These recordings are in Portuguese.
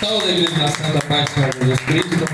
Toda a igreja na Santa Paz do Senhor Jesus Cristo.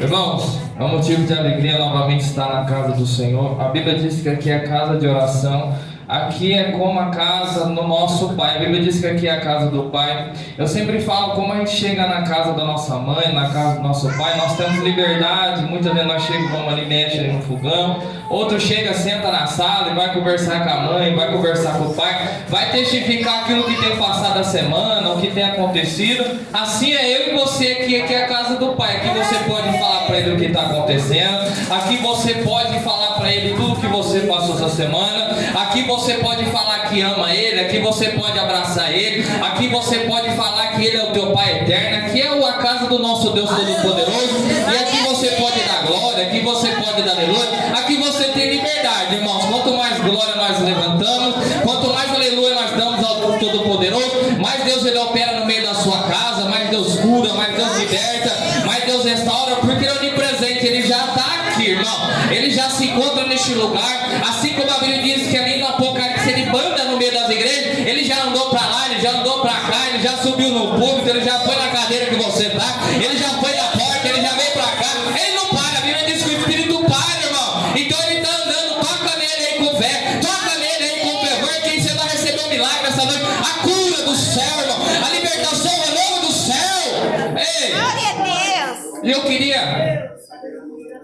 Irmãos, é um motivo de alegria novamente estar na casa do Senhor. A Bíblia diz que aqui é casa de oração. Aqui é como a casa do nosso Pai. A Bíblia diz que aqui é a casa do Pai. Eu sempre falo como a gente chega na casa da nossa mãe, na casa do nosso Pai. Nós temos liberdade. Muitas vezes nós chegamos, vamos ali, mexe ali no fogão. Outro chega, senta na sala e vai conversar com a mãe, vai conversar com o pai. Vai testificar aquilo que tem passado a semana, o que tem acontecido. Assim é eu e você aqui é a casa do Pai. Aqui você pode falar para ele o que está acontecendo. Aqui você pode falar para ele tudo que você passou essa semana. Aqui você pode falar que ama ele. Aqui você pode abraçar ele. Aqui você pode falar que ele é o teu Pai eterno. Aqui é a casa do nosso Deus Todo-Poderoso. E aqui você pode dar glória. Aqui você pode dar aleluia. Aqui você tem liberdade, irmãos. Quanto mais glória nós levantamos, quanto mais aleluia nós damos ao Todo-Poderoso, mais Deus ele opera no meio da sua casa, mais Deus cura, mais Deus liberta, mais Deus restaura, porque ele é onipresente, ele já está aqui, irmão. Ele já se encontra neste lugar, assim como a Bíblia diz que ali no Apocalipse ele anda no meio das igrejas. Ele já andou para lá, ele já andou para cá, ele já subiu no púlpito, ele já foi na cadeira que você está, ele já foi na porta, ele já veio para cá. Ele não para, a Bíblia diz que o Espírito para, irmão. Então ele está andando, toca nele aí com fé, toca nele aí com fervor, que você vai receber um milagre essa noite. A cura do céu, irmão, a libertação é nome do céu. Ei! Glória a Deus! E eu queria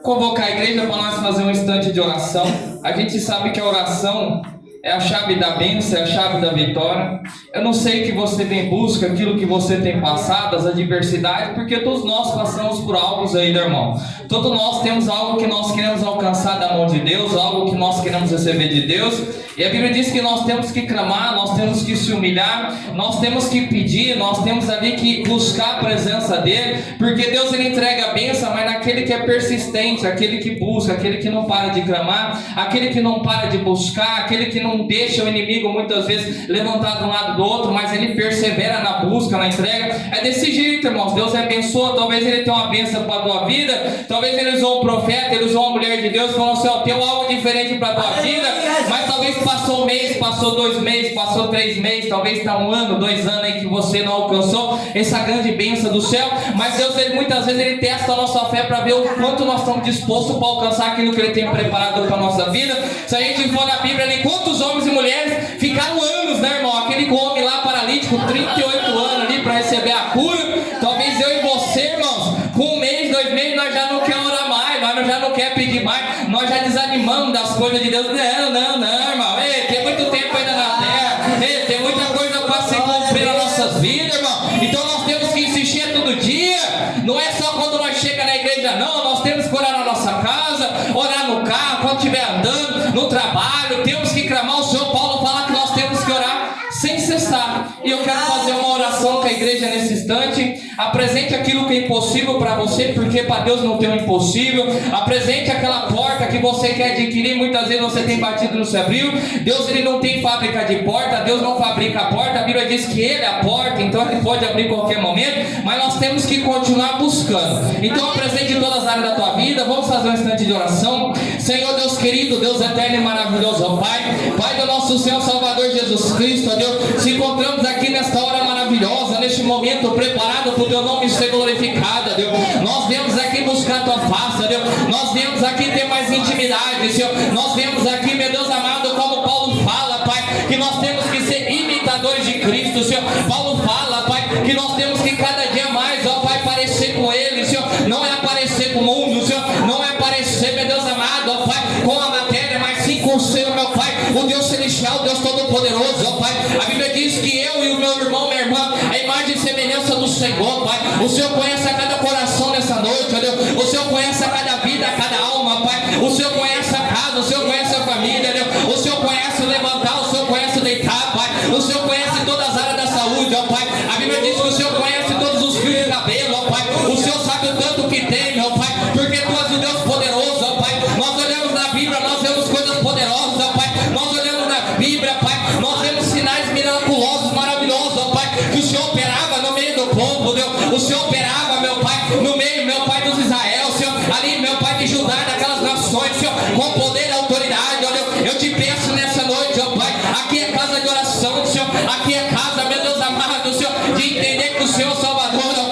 convocar a igreja para nós fazer um instante de oração. A gente sabe que a oração é a chave da bênção, é a chave da vitória. Eu não sei que você tem em busca, aquilo que você tem passado, as adversidades, porque todos nós passamos por algo aí, né, irmão? Todos nós temos algo que nós queremos alcançar da mão de Deus, algo que nós queremos receber de Deus. E a Bíblia diz que nós temos que clamar, nós temos que se humilhar, nós temos que pedir, nós temos ali que buscar a presença dEle, porque Deus ele entrega a bênção, mas naquele que é persistente, aquele que busca, aquele que não para de clamar, aquele que não para de buscar, aquele que não deixa o inimigo muitas vezes levantar de um lado do outro, mas ele persevera na busca, na entrega. É desse jeito, irmãos. Deus abençoa. Talvez ele tenha uma bênção para a tua vida, talvez ele usou um profeta, ele usou uma mulher de Deus, falou assim: ó, tem algo diferente para a tua vida, mas talvez passou um mês, passou 2 meses, passou 3 meses, talvez está 1 ano, 2 anos aí que você não alcançou essa grande bênção do céu. Mas Deus, ele, muitas vezes ele testa a nossa fé para ver o quanto nós estamos dispostos para alcançar aquilo que ele tem preparado para a nossa vida. Se a gente for na Bíblia ali, quantos homens e mulheres ficaram anos, né, irmão? Aquele homem lá paralítico, 38 anos ali para receber a cura. Talvez eu e você, irmãos, com 1 mês, 2 meses, nós já não queremos orar mais, nós já não queremos pedir mais, nós já desanimamos das coisas de Deus. Não, irmão. Ei, tem muito tempo ainda na terra. Ei, tem muita coisa para se cumprir nas nossas vidas, irmão. Então nós temos que insistir todo dia. Não é só quando nós chegamos na igreja, não. Nós temos que orar na nossa casa, orar no carro, quando estiver andando, no trabalho. Temos que clamar. O Senhor Paulo fala que nós temos que orar sem cessar. E eu quero fazer uma oração com a igreja nesse instante. Apresente aquilo que é impossível para você, porque para Deus não tem o impossível. Apresente aquela porta que você quer adquirir. Muitas vezes você tem batido no seu abril. Deus ele não tem fábrica de porta, Deus não fabrica a porta. A Bíblia diz que Ele é a porta, então Ele pode abrir em qualquer momento, mas nós temos que continuar buscando. Então apresente todas as áreas da tua vida. Vamos fazer um instante de oração. Senhor Deus querido, Deus eterno e maravilhoso, ó Pai, Pai do nosso Senhor Salvador Jesus Cristo, ó Deus, se encontramos aqui nesta hora maravilhosa, neste momento preparado para o Teu nome ser glorificado, ó Deus. Nós viemos aqui buscar a Tua face, ó Deus. Nós viemos aqui ter mais intimidade, Senhor. Nós viemos aqui, meu Deus amado, como Paulo fala, Pai, que nós temos que ser imitadores de Cristo, Senhor. Paulo fala, Pai, que nós temos que cada dia mais, ó Pai, parecer com Ele, Senhor. Não é aparecer com o mundo, Senhor. Não é aparecer, meu Deus amado, ó Pai, com a matéria, mas sim com o Senhor, meu Pai, o Deus celestial, o Deus todo-poderoso, ó Pai. A Bíblia diz que eu e o meu irmão, minha irmã, a imagem e semelhança do Senhor, Pai. O Senhor conhece a cada coração nessa noite, ó Deus. O Senhor conhece a cada vida, a cada alma, Pai. O Senhor conhece a casa, o Senhor conhece a família, Deus. O Senhor conhece o levantar, o Senhor conhece o deitar, Pai. O Senhor conhece todas as áreas da saúde, ó Pai. A Bíblia diz que o Senhor conhece todos os fios de cabelo, ó Pai. O Senhor sabe o tanto que tem, ó Pai, porque Tu és o Deus poderoso, ó Pai. Nós olhamos na Bíblia, nós vemos coisas poderosas, ó Pai. Nós olhamos na Bíblia, Pai, nós vemos sinais miraculosos, maravilhosos, ó Pai, que o Senhor operava no meio do povo, Deus. O Senhor operava, meu Pai, no meio, meu Pai, dos Israel, Senhor, ali, meu Pai, de Judá, daquelas nações, Senhor, com poder e autoridade, ó Deus. Eu te peço nessa noite, ó Pai, aqui é casa de oração, Senhor, aqui é casa, meu Deus amado, Senhor, de entender que o Senhor Salvador, ó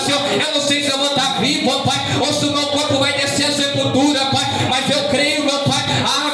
Senhor. Eu não sei se eu vou estar vivo, ó Pai, ou se o meu corpo vai descer a sepultura, Pai, mas eu creio, meu Pai,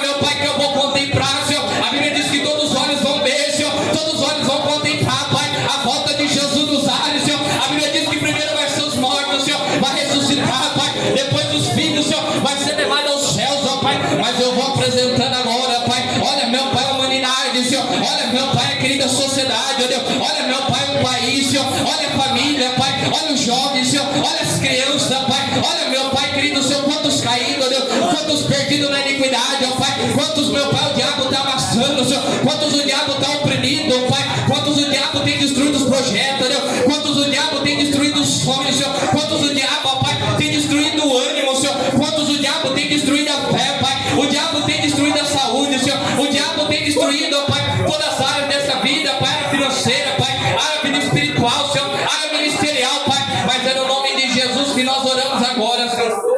meu Pai, que eu vou contemplar, Senhor. A Bíblia diz que todos os olhos vão ver, Senhor, todos os olhos vão contemplar, Pai, a volta de Jesus nos ares, Senhor. A Bíblia diz que primeiro vai ser os mortos, Senhor, vai ressuscitar, Pai, depois os filhos, Senhor, vai ser levado aos céus, ó Pai, mas eu vou apresentando agora, Pai, olha, meu Pai, a humanidade, Senhor, olha, meu Pai, a querida sociedade, ó Deus, olha, meu Pai, o país, Senhor, olha a família, Pai, olha os jovens, Senhor, olha as crianças, Pai, olha, meu Pai, querido, Senhor, quantos caídos, ó Deus, quantos perdidos na iniquidade, ó Pai, quantos, meu Pai, o diabo está amassando, Senhor, quantos o diabo está oprimindo, ó Pai, quantos o diabo tem destruído os projetos, ó Deus, quantos o diabo tem destruído os sonhos, Senhor, quantos o diabo, ó Pai, tem destruído o ânimo, Senhor, quantos o diabo tem destruído a fé, Pai, o diabo tem destruído a saúde, Senhor, o diabo tem destruído, ó Pai, todas as áreas dessa vida, Pai, área financeira, Pai, área vida espiritual, Senhor, área ministerial, Pai, mas é no nome de Jesus que nós oramos agora, Senhor.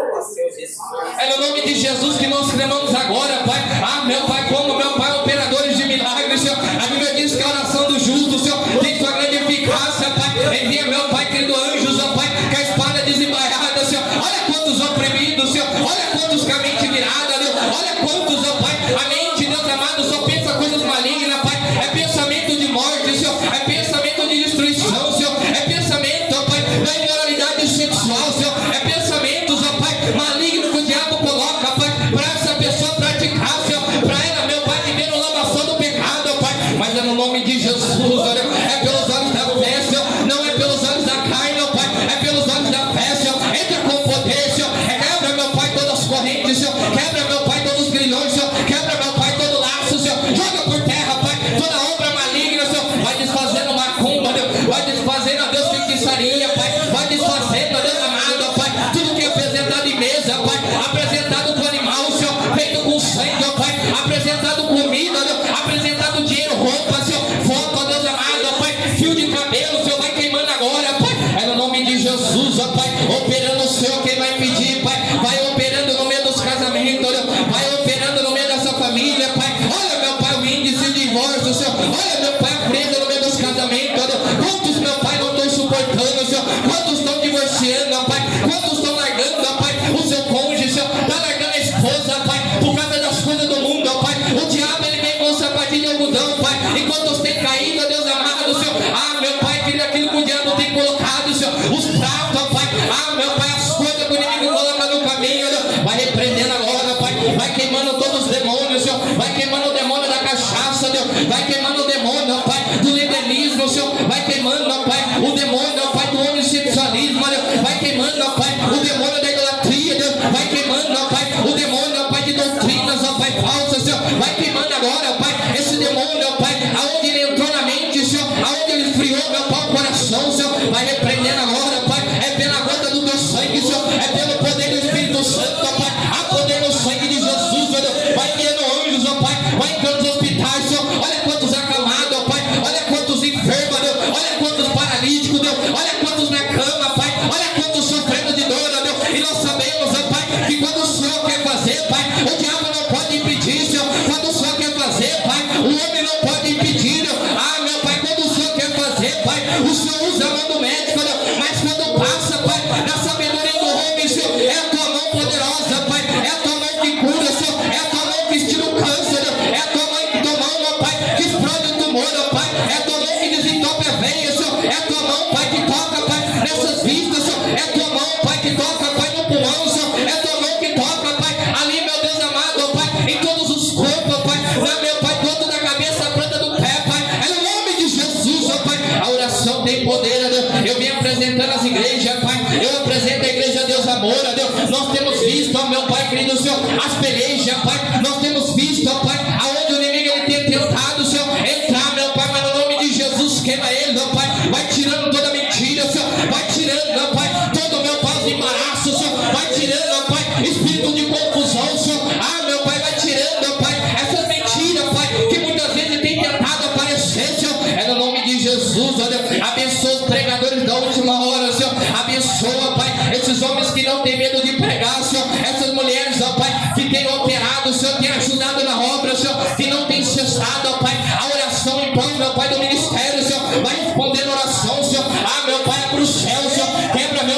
É no nome de Jesus que nós clamamos agora, Pai. Meu Pai, como, meu Pai, operadores de milagres, Senhor. A Bíblia diz que a oração do justo, Senhor, tem sua grande eficácia, Pai. Envia, meu Pai, querido anjos, ó Pai, com a espada desembainhada, Senhor. Olha quantos oprimidos, Senhor. Olha quantos com a mente virada, Deus. Olha quantos, ó Pai, a mente, Deus amado, só pensa coisas malignas, Pai. É pensamento de morte, Senhor. É pensamento de destruição, Senhor. É pensamento, ó Pai, da imoralidade sexual, Senhor. É pensamentos, ó Pai, maligno que o diabo coloca, Pai, para essa pessoa praticar, Senhor, para ela, meu Pai, viver no lavação do pecado, ó Pai, mas é no nome de Jesus, olha, é pelos olhos da fé, Senhor, não é pelos olhos da carne, ó Pai, é pelos olhos da fé, Senhor, entra com poder, Senhor, quebra, meu Pai, todas as correntes, Senhor, quebra, meu Pai, todos os grilhões, Senhor, quebra, meu Pai, todo laço, Senhor, joga por terra, Pai, toda obra maligna, Senhor, vai desfazendo macumba, Deus, vai desfazendo, ó Deus, feitiçaria, Pai, vai desfazendo, ó Deus amado, ó Pai, tudo que é apresentado em mesa, Pai, apresentado com animal, Senhor, feito com sangue, ó Pai, apresentado comida, Deus, apresentado dinheiro, roupa, Senhor, foto, ó Deus amado, ó Pai, fio de cabelo, Senhor, vai queimando agora, Pai, é no nome de Jesus, ó Pai, operando o Senhor, quem vai pedir, Pai, vai operando no meio dos casamentos, Deus, vai operando no meio dessa família, Pai, olha, meu Pai, o índice de divórcio, Senhor, olha, meu Pai, a presa no meio dos casamentos, Deus, quantos, meu Pai, não estão suportando, Senhor, quantos estão divorciando, ó Pai, quantos estão largando, ó Pai, o seu cônjuge, Senhor, está largando a esposa, Pai, por causa das coisas do mundo, ó Pai, o diabo, ele vem com o sapatinho de algodão, Pai, enquanto você tem caído, ó Deus amado, Senhor, meu Pai, aquilo que o diabo tem colocado, Senhor, os pratos, ó Pai, meu Pai, as coisas que o inimigo coloca no caminho, Deus, vai repreendendo agora, Pai, vai queimando todos os demônios, Senhor, vai queimando o demônio da cachaça, Deus, vai queimando o demônio, ó Pai, do liberalismo, Senhor, vai queimando, ó Pai, o demônio, ó Pai, do homossexualismo, Deus, vai queimando, ó Pai, o demônio da idolatria, Deus, vai queimando, ó Pai, o demônio, ó Pai, de doutrinas, ó Pai, falsas, Senhor, vai queimando agora, ó Pai, esse demônio, ó Pai, aonde ele entrou na mente, Senhor, aonde ele esfriou, meu Pai, o coração, Senhor, vai repreendendo agora, Pai, é pela gota do teu sangue, Senhor, é pelo poder do Espírito Santo, ó Pai, há poder no sangue de Jesus, ó Deus, vai enviando anjos, ó Pai, vai entrando nos hospitais, Senhor, olha quantos acamados, ó Pai, olha quantos enfermos, Deus, olha quantos paralíticos, Deus, olha quantos na cama, Pai, olha quantos sofrendo de dor, ó Deus, e nós sabemos, ó Pai, que quando o Senhor quer fazer, Pai, o diabo não pode impedir, Senhor, quando o Senhor quer fazer, Pai, o homem não pode impedir, Deus, meu Pai, quando o Senhor quer fazer, Pai, o Senhor usa a mão do médico, Deus, mas quando passa, Pai, na sabedoria do homem, Senhor, é a tua mão poderosa, Pai, é a tua mão que cura, Senhor, é a tua mão que estira o câncer, Deus, é a tua mão, ó Pai, que explode o tumor, ó Pai, é a tua mão que desentope a veia, Senhor, é a tua mão, Pai, que toca, Pai, nessas vistas, Senhor, é a tua mão, Pai, que toca, Pai, no pulmão, Senhor, é a tua mão que toca, Pai, ali, meu Deus amado, ó Pai, em todos os corpos, ó Pai, meu Pai, todo da cabeça, a planta do pé, Pai, é no nome de Jesus, ó Pai, a oração tem poder, ó Deus, eu venho apresentando as igrejas, Pai, eu apresento a igreja, Deus, amor, ó Deus, nós temos visto, ó meu Pai, querido Senhor, as pelejas, Pai, nós temos visto, ó Pai, aonde o inimigo ele tem tentado, Senhor, entrar, meu Pai, mas no nome de Jesus, queima ele, ó Pai, vai tirando toda mentira, Senhor, vai tirando, ó Pai, todo, meu Pai, os embaraços, Senhor, vai tirando, ó Pai, espírito de confusão, Senhor, meu Pai, vai tirando, ó Pai, essas mentiras, Pai, que muitas vezes tem tentado aparecer, Senhor, é no nome de Jesus, ó Deus, abençoa os pregadores da última hora, Senhor, abençoa, Pai, esses homens que não têm medo de pregar, Senhor, essas mulheres, ó Pai, que têm operado, Senhor, tem ajudado na obra, Senhor, que não tem cessado, ó Pai, a oração em prol, meu Pai, do ministério, Senhor, vai respondendo oração, Senhor, meu Pai, é para o céu, Senhor, quebra, meu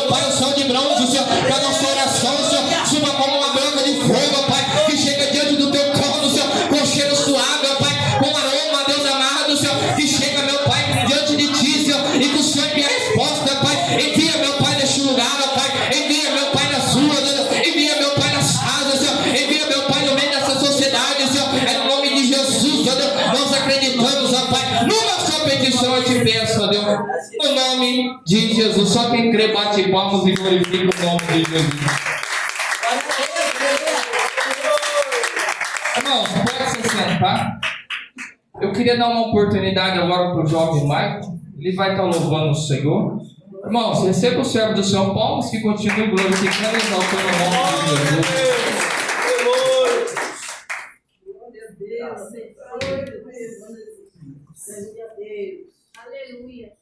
palmas e glorifica o nome de Jesus. Irmãos, pode se sentar. Eu queria dar uma oportunidade agora para o jovem Michael. Ele vai estar louvando o Senhor. Irmãos, receba o servo do Senhor, palmas que continue glorificando e exaltando o nome de Jesus. Aleluia.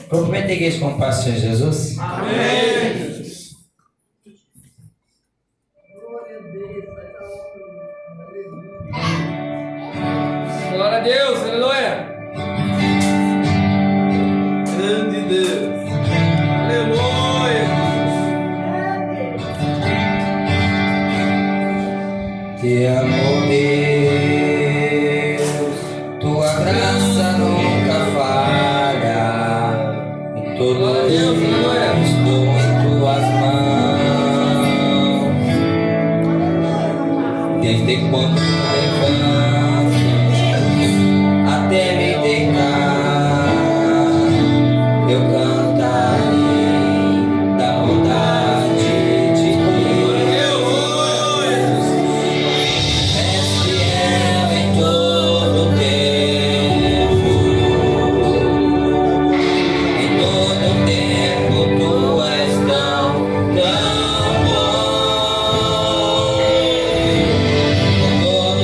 Cumprimenta a igreja com paz, Senhor Jesus. Amém. Glória a Deus, aleluia. Grande Deus. Aleluia. Te amo, Deus. Tua graça nunca falha. E todo dia estou em tuas mãos. Desde quando me levanto até me deitar, eu cantarei da bondade de Deus. És fiel em todo tempo, em todo tempo tu és tão bom. Com todo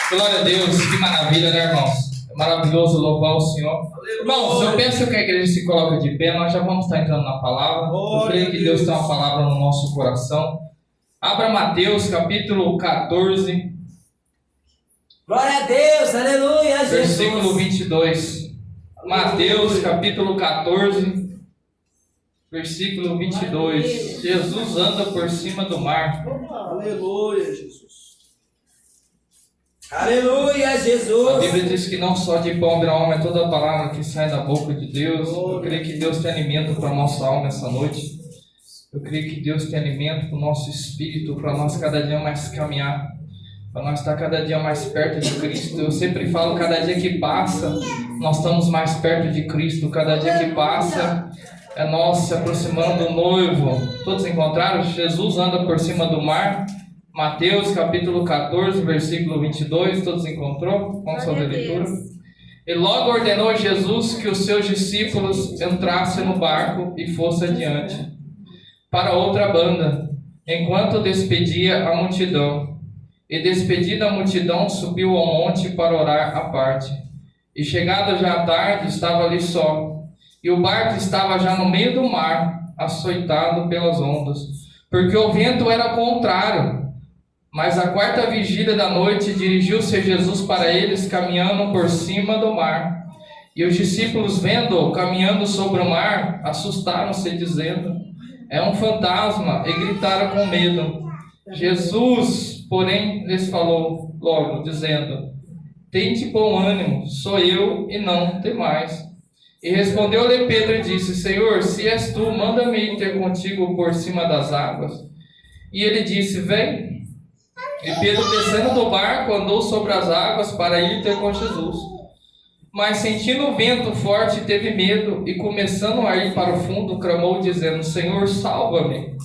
Glória a Deus, que maravilha, né, irmãos? É maravilhoso louvar o Senhor. Irmãos, eu peço que a igreja se coloque de pé, nós já vamos estar entrando na palavra. Eu creio que Deus tem uma palavra no nosso coração. Abra Mateus, capítulo 14. Glória a Deus, aleluia, Jesus. Versículo 22. Mateus, capítulo 14, versículo 22. Jesus anda por cima do mar. Aleluia, Jesus. Aleluia, A Jesus. Bíblia diz que não só de pão virá alma, é toda a palavra que sai da boca de Deus. Eu creio que Deus tem alimento para a nossa alma essa noite. Eu creio que Deus tem alimento para o nosso espírito, para nós cada dia mais caminhar, para nós estar cada dia mais perto de Cristo. Eu sempre falo, cada dia que passa, nós estamos mais perto de Cristo. Cada dia que passa, é nós se aproximando do noivo. Todos encontraram? Jesus anda por cima do mar. Mateus capítulo 14, versículo 22. Todos encontrou? Vamos fazer a leitura. E logo ordenou Jesus que os seus discípulos entrassem no barco e fossem adiante para outra banda, enquanto despedia a multidão. E despedida a multidão, subiu ao monte para orar à parte. E chegada já a tarde, estava ali só. E o barco estava já no meio do mar, açoitado pelas ondas, porque o vento era contrário. Mas à quarta vigília da noite, dirigiu-se Jesus para eles, caminhando por cima do mar. E os discípulos, vendo-o caminhando sobre o mar, assustaram-se, dizendo: é um fantasma, e gritaram com medo. Jesus, porém, lhes falou logo, dizendo: tende bom ânimo, sou eu, e não temais. E respondeu-lhe Pedro e disse: Senhor, se és tu, manda-me ir ter contigo por cima das águas. E ele disse: vem. E Pedro, descendo do barco, andou sobre as águas para ir ter com Jesus. Mas sentindo o vento forte, teve medo, e começando a ir para o fundo, clamou, dizendo: Senhor, salva-me.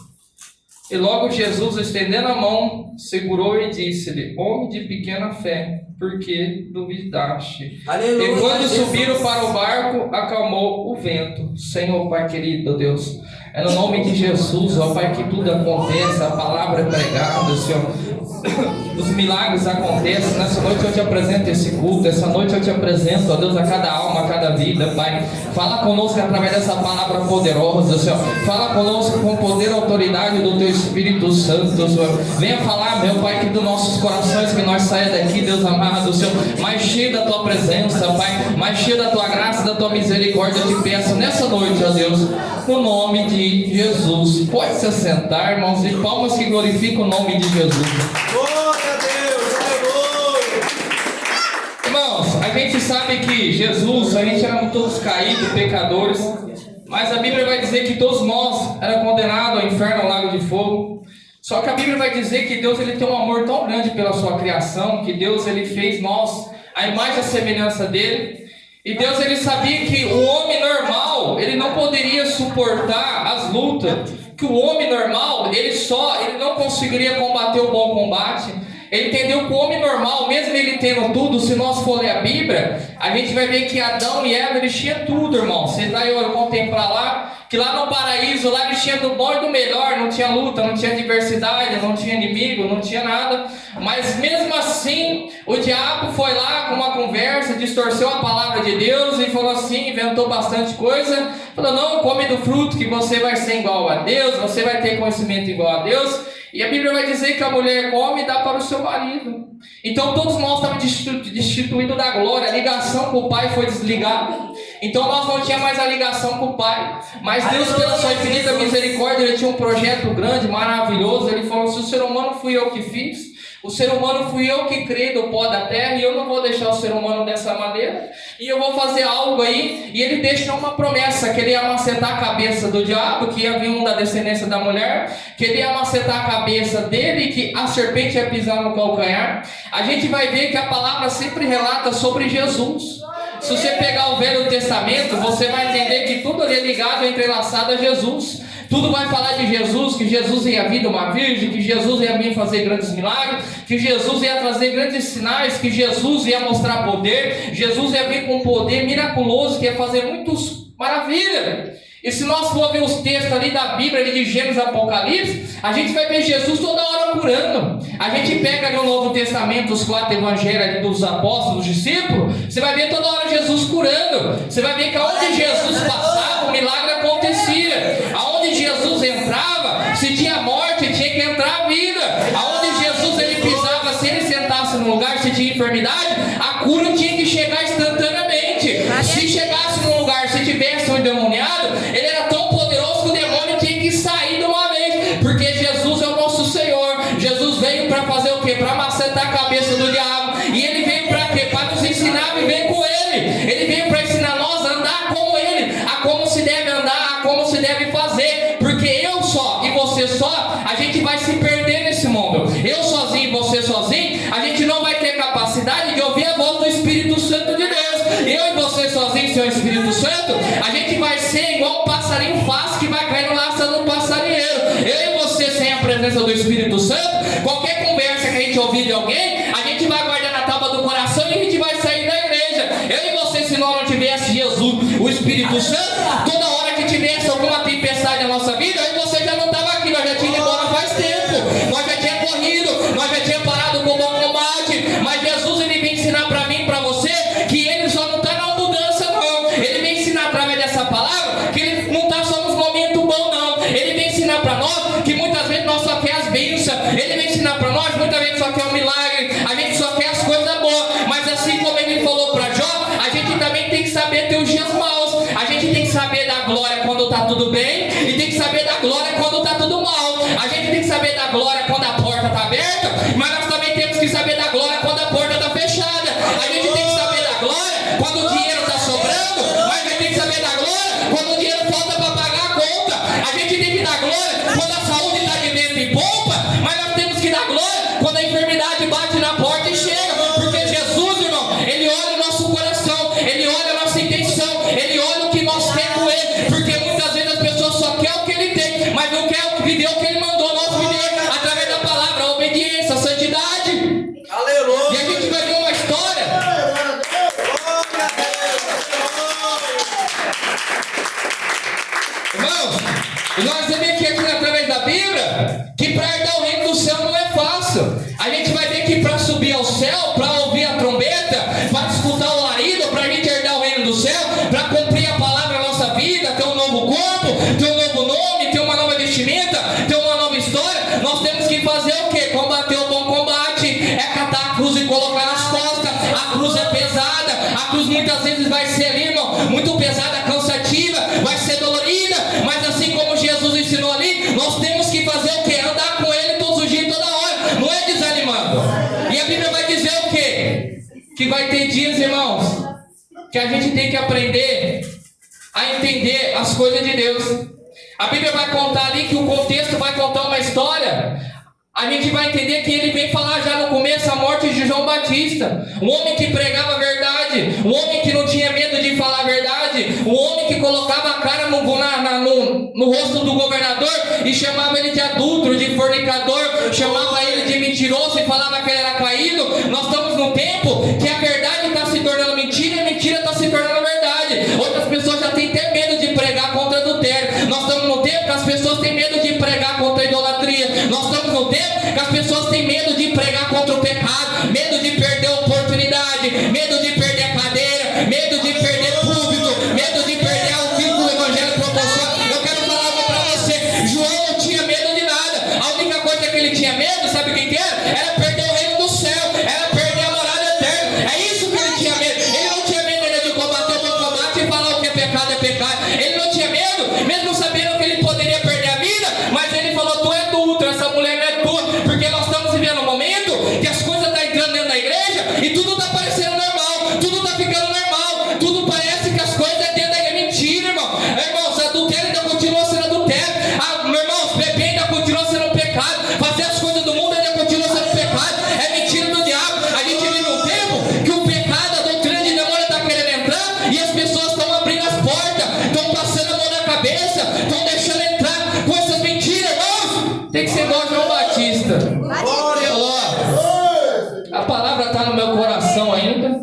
E logo Jesus, estendendo a mão, segurou e disse-lhe: homem de pequena fé, por que duvidaste? Aleluia, E quando Jesus. subiram para o barco, acalmou o vento. Senhor, Pai querido, Deus, é no nome de Jesus, ó Pai, que tudo aconteça, a palavra é pregada, Senhor. Os milagres acontecem. Nessa noite eu te apresento esse culto. Essa noite eu te apresento, ó Deus, a cada alma, a cada vida, Pai. Fala conosco através dessa palavra poderosa, Senhor. Fala conosco com poder e autoridade do Teu Espírito Santo, Senhor. Venha falar, meu Pai, que dos nossos corações, que nós saia daqui, Deus amado, Senhor, mais cheio da Tua presença, Pai, mais cheio da Tua graça, da Tua misericórdia. Eu te peço nessa noite, ó Deus, no nome de Jesus. Pode se assentar, irmãos, e palmas que glorificam o nome de Jesus. Glória a Deus, aleluia. Irmãos, a gente sabe que Jesus, a gente éramos todos caídos, pecadores, mas a Bíblia vai dizer que todos nós éramos condenados ao inferno, ao lago de fogo. Só que a Bíblia vai dizer que Deus, ele tem um amor tão grande pela sua criação, que Deus, ele fez nós a imagem e a semelhança dele. E Deus, ele sabia que o homem normal, ele não poderia suportar as lutas, que o homem normal, ele não conseguiria combater o bom combate. Ele entendeu que o homem normal, mesmo ele tendo tudo, se nós for ler a Bíblia, a gente vai ver que Adão e Eva, eles tinham tudo, irmão. Você vai contemplar lá, que lá no paraíso, lá eles tinham do bom e do melhor, não tinha luta, não tinha diversidade, não tinha inimigo, não tinha nada. Mas mesmo assim, o diabo foi lá com uma conversa, distorceu a palavra de Deus e falou assim, inventou bastante coisa. Falou: não, come do fruto que você vai ser igual a Deus, você vai ter conhecimento igual a Deus. E a Bíblia vai dizer que a mulher come e dá para o seu marido. Então todos nós estávamos destituídos da glória. A ligação com o Pai foi desligada. Então nós não tínhamos mais a ligação com o Pai. Mas Deus, pela sua infinita misericórdia, ele tinha um projeto grande, maravilhoso. Ele falou: se o ser humano fui eu que fiz, o ser humano fui eu que criei do pó da terra, e eu não vou deixar o ser humano dessa maneira, e eu vou fazer algo aí. E ele deixa uma promessa, que ele ia macetar a cabeça do diabo, que ia vir um da descendência da mulher, que ele ia macetar a cabeça dele, que a serpente ia pisar no calcanhar. A gente vai ver que a palavra sempre relata sobre Jesus. Se você pegar o Velho Testamento, você vai entender que tudo ali é ligado, entrelaçado a Jesus. Tudo vai falar de Jesus, que Jesus ia vir de uma virgem, que Jesus ia vir fazer grandes milagres, que Jesus ia trazer grandes sinais, que Jesus ia mostrar poder, Jesus ia vir com poder miraculoso, que ia fazer muitas maravilhas. E se nós for ver os textos ali da Bíblia, ali de Gênesis, Apocalipse, a gente vai ver Jesus toda hora curando. A gente pega ali no Novo Testamento, os 4 evangelhos ali dos apóstolos, dos discípulos, você vai ver toda hora Jesus curando. Você vai ver que aonde Jesus passava, o milagre acontecia. Aonde Jesus entrava, se tinha morte, tinha que entrar a vida. Aonde Jesus ele pisava, se ele sentasse no lugar, se tinha enfermidade, a cura tinha que chegar instantaneamente. Se chegasse num lugar, se tivesse um endemoniado, ele era tão poderoso que o demônio tinha que sair de uma vez, porque Jesus é o nosso Senhor. Jesus veio para fazer o quê? Para amacetar a cabeça do diabo. E ele veio para quê? Para nos ensinar a viver com ele. Ele veio para ensinar nós a andar como ele, a como se deve andar, a como se deve fazer, porque eu só e você só, a gente vai se perder nesse mundo. Eu sozinho e você sozinho, a gente não vai ter capacidade de ouvir a voz do Espírito Santo de Deus. Eu e você sozinho, sem o Espírito Santo, a gente vai ser igual um passarinho fácil que vai cair no laço do passarinheiro. Eu e você sem a presença do Espírito Santo, qualquer conversa que a gente ouvir de alguém, a gente vai guardar na tábua do coração e a gente vai sair da igreja. Eu e você, se nós não tivesse Jesus, o Espírito Santo, toda hora que tivesse alguma tempestade na nossa vida, eu e você já não estava aqui, nós já tínhamos ido embora faz tempo, nós já tínhamos corrido, nós já tínhamos parado com o bom combate. Mas Jesus ele vem ensinar para mim e para você que ele só não está na mudança não. Ele vem ensinar através dessa palavra que ele não está só nos momentos bons não. Ele vem ensinar para nós que muitas vezes nós só quer as bênçãos. Ele vem ensinar para nós muitas vezes só quer um milagre, a gente só quer as coisas boas. Mas assim como ele falou para Jó, a gente também tem que saber ter os dias maus. A gente tem que saber da glória quando está tudo bem e tem que saber da glória quando está tudo mal. A gente tem que saber da glória quando a porta está aberta, mas nós também temos que saber da glória quando a porta está fechada. A gente tem que saber da glória quando o dinheiro está sobrando, mas a gente tem que saber da glória quando o dinheiro falta para pagar a conta. A gente tem que dar glória quando a saúde está de vento em pompa, mas nós temos que dar glória quando a enfermidade bate na porta e chega. Porque Jesus, irmão, ele olha o nosso coração, ele olha a nossa intenção, ele olha o que nós queremos com ele. Porque muitas vezes as pessoas só querem o que ele tem, mas não quer viver o que ele mandou nós viver através da palavra, a obediência, a santidade. Aleluia. E a gente vai ver uma história. Irmãos, nós vemos aqui através da Bíblia que para herdar o reino do céu não é fácil. A gente vai ver que para subir ao céu, para ouvir a trombeta, para escutar o larido, para a gente herdar o reino do céu, para cumprir a palavra na nossa vida, ter um novo corpo, ter um novo nome, ter uma nova vestimenta, ter uma nova história, nós temos que fazer o quê? Combater o bom combate, é catar a cruz e colocar nas costas. A cruz é pesada, a cruz muitas vezes vai ser ali, irmão, muito pesada, cansativa, vai ser dolorida, mas assim como Jesus ensinou ali, nós temos que fazer o quê? Andar com ele todos os dias, toda hora, não é desanimando. E a Bíblia vai dizer o quê? Que vai ter dias, irmãos, que a gente tem que aprender a entender as coisas de Deus. A Bíblia vai contar ali que o contexto vai contar uma história. A gente vai entender que ele vem falar já no começo a morte de João Batista, um homem que pregava a verdade, um homem que não tinha medo de falar a verdade, um homem que colocava a cara no rosto do governador e chamava ele de adúltero, de fornicador, chamava ele de mentiroso e falava que ele era caído. Nós estamos num tempo que a verdade está se tornando mentira e a mentira está se tornando verdade. Outras pessoas já têm até medo de pregar contra adultério. Nós estamos num tempo que as pessoas têm medo de pregar contra a idolatria. Nós estamos num tempo que as pessoas têm medo de pregar contra o pecado, medo de perder a oportunidade, medo de perder a cadeira, medo de perder público, medo de perder o filho do evangelho proporciona. Eu quero falar algo para você. João não tinha medo de nada. A única coisa que ele tinha medo, sabe o que era? Era perder o reino do céu, era perder a morada eterna. É isso que ele tinha medo. Ele não tinha medo de combater o bom combate e falar o que é pecado é pecado. Ele não tinha medo, mesmo sabendo que ele poderia perder a vida, mas ele falou: tu é adulto, essa mulher não é tua. Porque nós estamos vivendo um momento que as coisas estão entrando dentro da igreja e tudo está parecendo normal, tudo está ficando normal, tudo parece que as coisas dentro da igreja. Mentira, irmão. Irmãos, adultério ainda continua sendo adultério. Meu irmão, beber ainda continua sendo pecado. Fazer as coisas do mundo ainda continua sendo pecado. É mentira do diabo. A gente vive um tempo que o pecado, a doutrina de demônio está querendo entrar e as pessoas estão abrindo as portas, estão passando a mão na cabeça, estão deixando entrar com essas mentiras, irmãos. Tem que ser igual João Batista. A palavra está no meu coração ainda.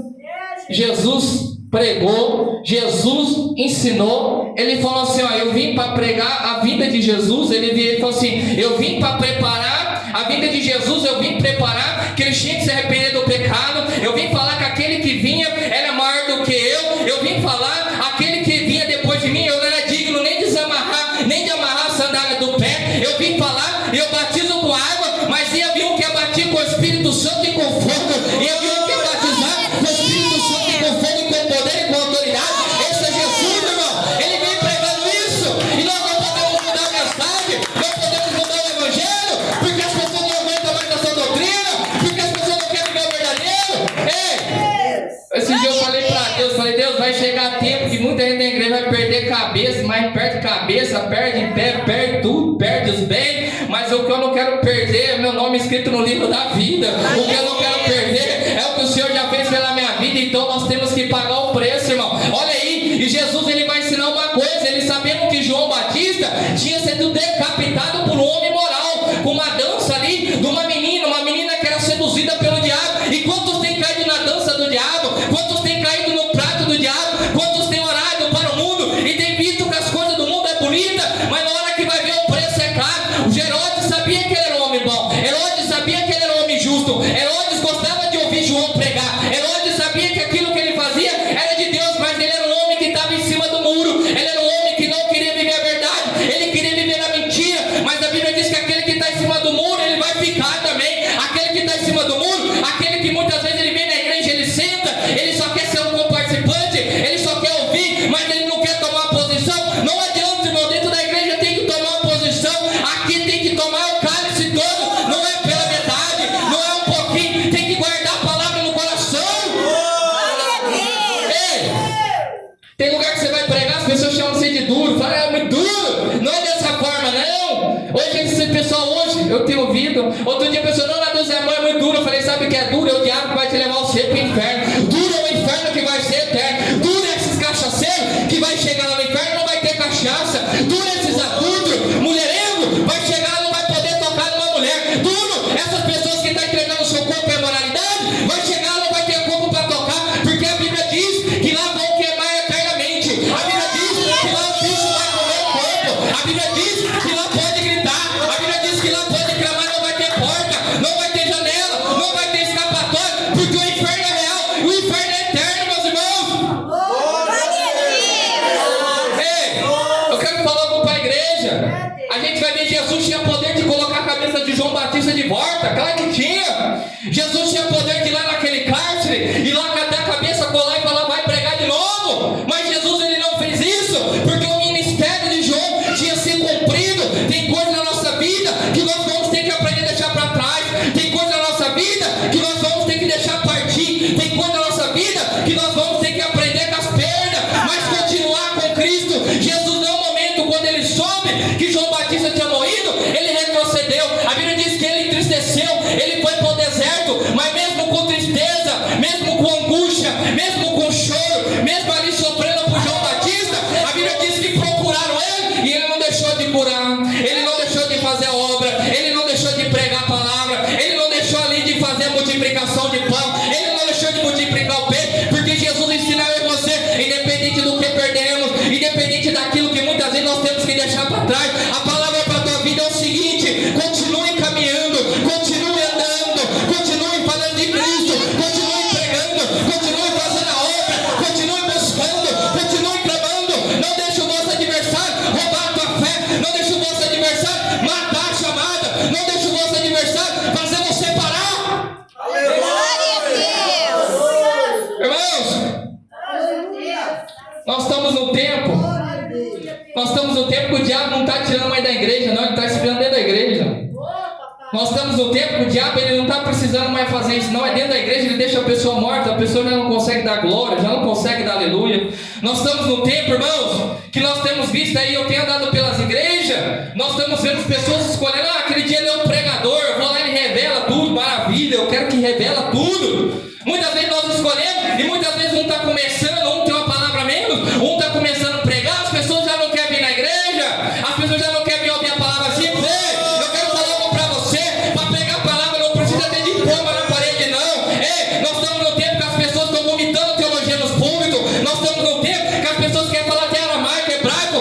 Jesus pregou, Jesus ensinou, ele falou assim, ó, eu vim para pregar a vinda de Jesus. Ele falou assim, eu vim para preparar a vinda de Jesus, eu vim preparar que eles tinham que se arrepender do pecado, eu vim falar que aquele que vinha era maior do que eu vim falar, aquele que vinha depois de mim, eu não era digno nem de amarrar a sandália do pé, eu vim falar, eu batizo com água, mas ia vir um que ia bater com o Espírito Santo e com fogo, ia vir um que ia batizar com o Espírito Santo e com fogo, e com poder e com autoridade. Esse é Jesus, irmão, ele vem pregando isso, e nós não podemos mudar a mensagem, não podemos mudar o evangelho, porque as pessoas não aguentam mais essa doutrina, porque as pessoas não querem ver o verdadeiro. Ei, esse dia eu falei pra Deus, Deus, vai chegar tempo que muita gente da igreja vai perder cabeça, mas perde cabeça, perde pé, perde tudo, perde os bens, mas o que eu não quero perder é meu nome escrito no livro da vida. O que eu não quero perder é o que o Senhor já fez pela minha vida, então nós temos que pagar o preço, irmão. Olha aí, e Jesus ele vai ensinar uma coisa, ele sabendo que João Batista tinha sido decapitado por um homem moral, com uma dança ali de uma menina que era seduzida pelo diabo. E quantos têm caído na dança do diabo? Quantos têm caído no prato do diabo? Quantos têm orado para o mundo e têm visto que as coisas do mundo é bonita, mas na hora que vai ver o preço é caro? O Herodes sabia que ele era um homem bom, Herodes sabia que ele era um homem justo, Herodes gostava de ouvir João pregar, Herodes sabia que aquilo que ele fazia era de Deus, mas ele era um homem que estava em cima do muro, ele era um homem que não queria viver a verdade, ele queria viver a mentira. Mas a Bíblia diz que aquele que está em cima do muro, ele vai ficar também. Aquele que está em cima do muro, aquele que muitas vezes ele vem na igreja, ele senta, ele só quer ser um participante, ele só quer ouvir, mas ele não quer tomar posição. Não adianta, irmão, dentro da igreja tem que tomar uma posição, aqui tem que tomar o cálice todo, não é pela metade, não é um pouquinho, tem que guardar a palavra no coração. Ei, tem lugar que você vai pregar, as pessoas chamam você de duro, falam, é muito duro, não é dessa forma, não. Hoje esse pessoal, eu tenho ouvido, outro dia a pessoa, não, Deus é mãe, é muito duro. Eu falei, sabe o que é duro? É o diabo que vai te levar você para o inferno. Duro é o inferno que vai ser eterno. Duro é esses cachaceiros que vai chegar lá no inferno e não vai ter cachaça. Duro é esses adultos, mulherengo, vai chegar lá e não vai poder tocar numa mulher. Duro essas pessoas que estão entregando o seu corpo à moralidade, vai chegar lá e não vai ter corpo para tocar, porque a Bíblia diz que lá vão queimar eternamente. A Bíblia diz que lá o bicho vai comer o corpo. A Bíblia diz que lá pode gritar. A Bíblia diz que lá pode clamar, não vai ter porta, não vai ter janela, não vai ter escapatória, porque o inferno é real, o inferno é eterno, meus irmãos. Ei, eu quero falar algo para a igreja. A gente vai ver, Jesus tinha poder de colocar a cabeça de João Batista de volta, claro que tinha. Jesus tinha poder de ir lá naquele cárcere e lá catar a cabeça, colar e falar, vai pregar de novo. Mas Jesus ele não fez isso, porque o ministério de João tinha sido cumprido. Tem coisa na nossa vida que nós vamos ter que aprender a deixar para trás. Tem coisa na nossa vida que nós vamos ter que deixar partir. Tem coisa na nossa vida que nós vamos ter que aprender com as perdas, mas continuar com Cristo. Jesus, no momento quando ele soube que João Batista tinha morrido, ele retrocedeu. A Bíblia diz que ele entristeceu, ele foi para o deserto, mas mesmo com tristeza, mesmo com angústia, mesmo com choro, mesmo ali sofrendo por João Batista, a Bíblia diz que procuraram ele e ele não deixou de curar, ele não deixou de fazer a obra, ele não deixou de pregar a palavra, ele não deixou ali de fazer a multiplicação de pão, ele não deixou de multiplicar o peixe, porque Jesus ensina eu e você, independente do que perdemos, independente daquilo que muitas vezes nós temos que deixar para trás, a palavra para a tua vida é o seguinte: continue caminhando, continue andando, continue falando de Cristo, continue pregando, continue fazendo a obra, continue buscando, continue clamando. Não deixe o nosso adversário roubar a tua fé, não deixe o nosso adversário matar a chamada, não deixe o nosso adversário fazer você parar. Irmãos, nós estamos no tempo que o diabo não está tirando mais da igreja, não, ele está esfriando dentro da igreja. Nós estamos no tempo que o diabo ele não está precisando mais fazer isso, não. É dentro da igreja, ele deixa a pessoa morta, a pessoa já não consegue dar glória, já não consegue dar aleluia. Nós estamos no tempo, irmãos, que nós temos visto aí, eu tenho andado pelas igrejas, nós estamos vendo pessoas escolhendo, aquele dia ele é um pregador, eu vou lá e ele revela tudo, maravilha, eu quero que revela tudo. Muitas vezes nós escolhemos, e muitas vezes um está começando, um tem uma palavra menos, um está começando a pregar, as pessoas já não querem vir na igreja, as pessoas já não querem vir ouvir a palavra assim. Eu quero falar algo para você, para pregar a palavra não precisa ter diploma na parede, não. Ei, nós estamos no tempo que as pessoas estão vomitando teologia nos púlpitos, nós estamos no tempo que as pessoas querem falar até aramaico, hebraico,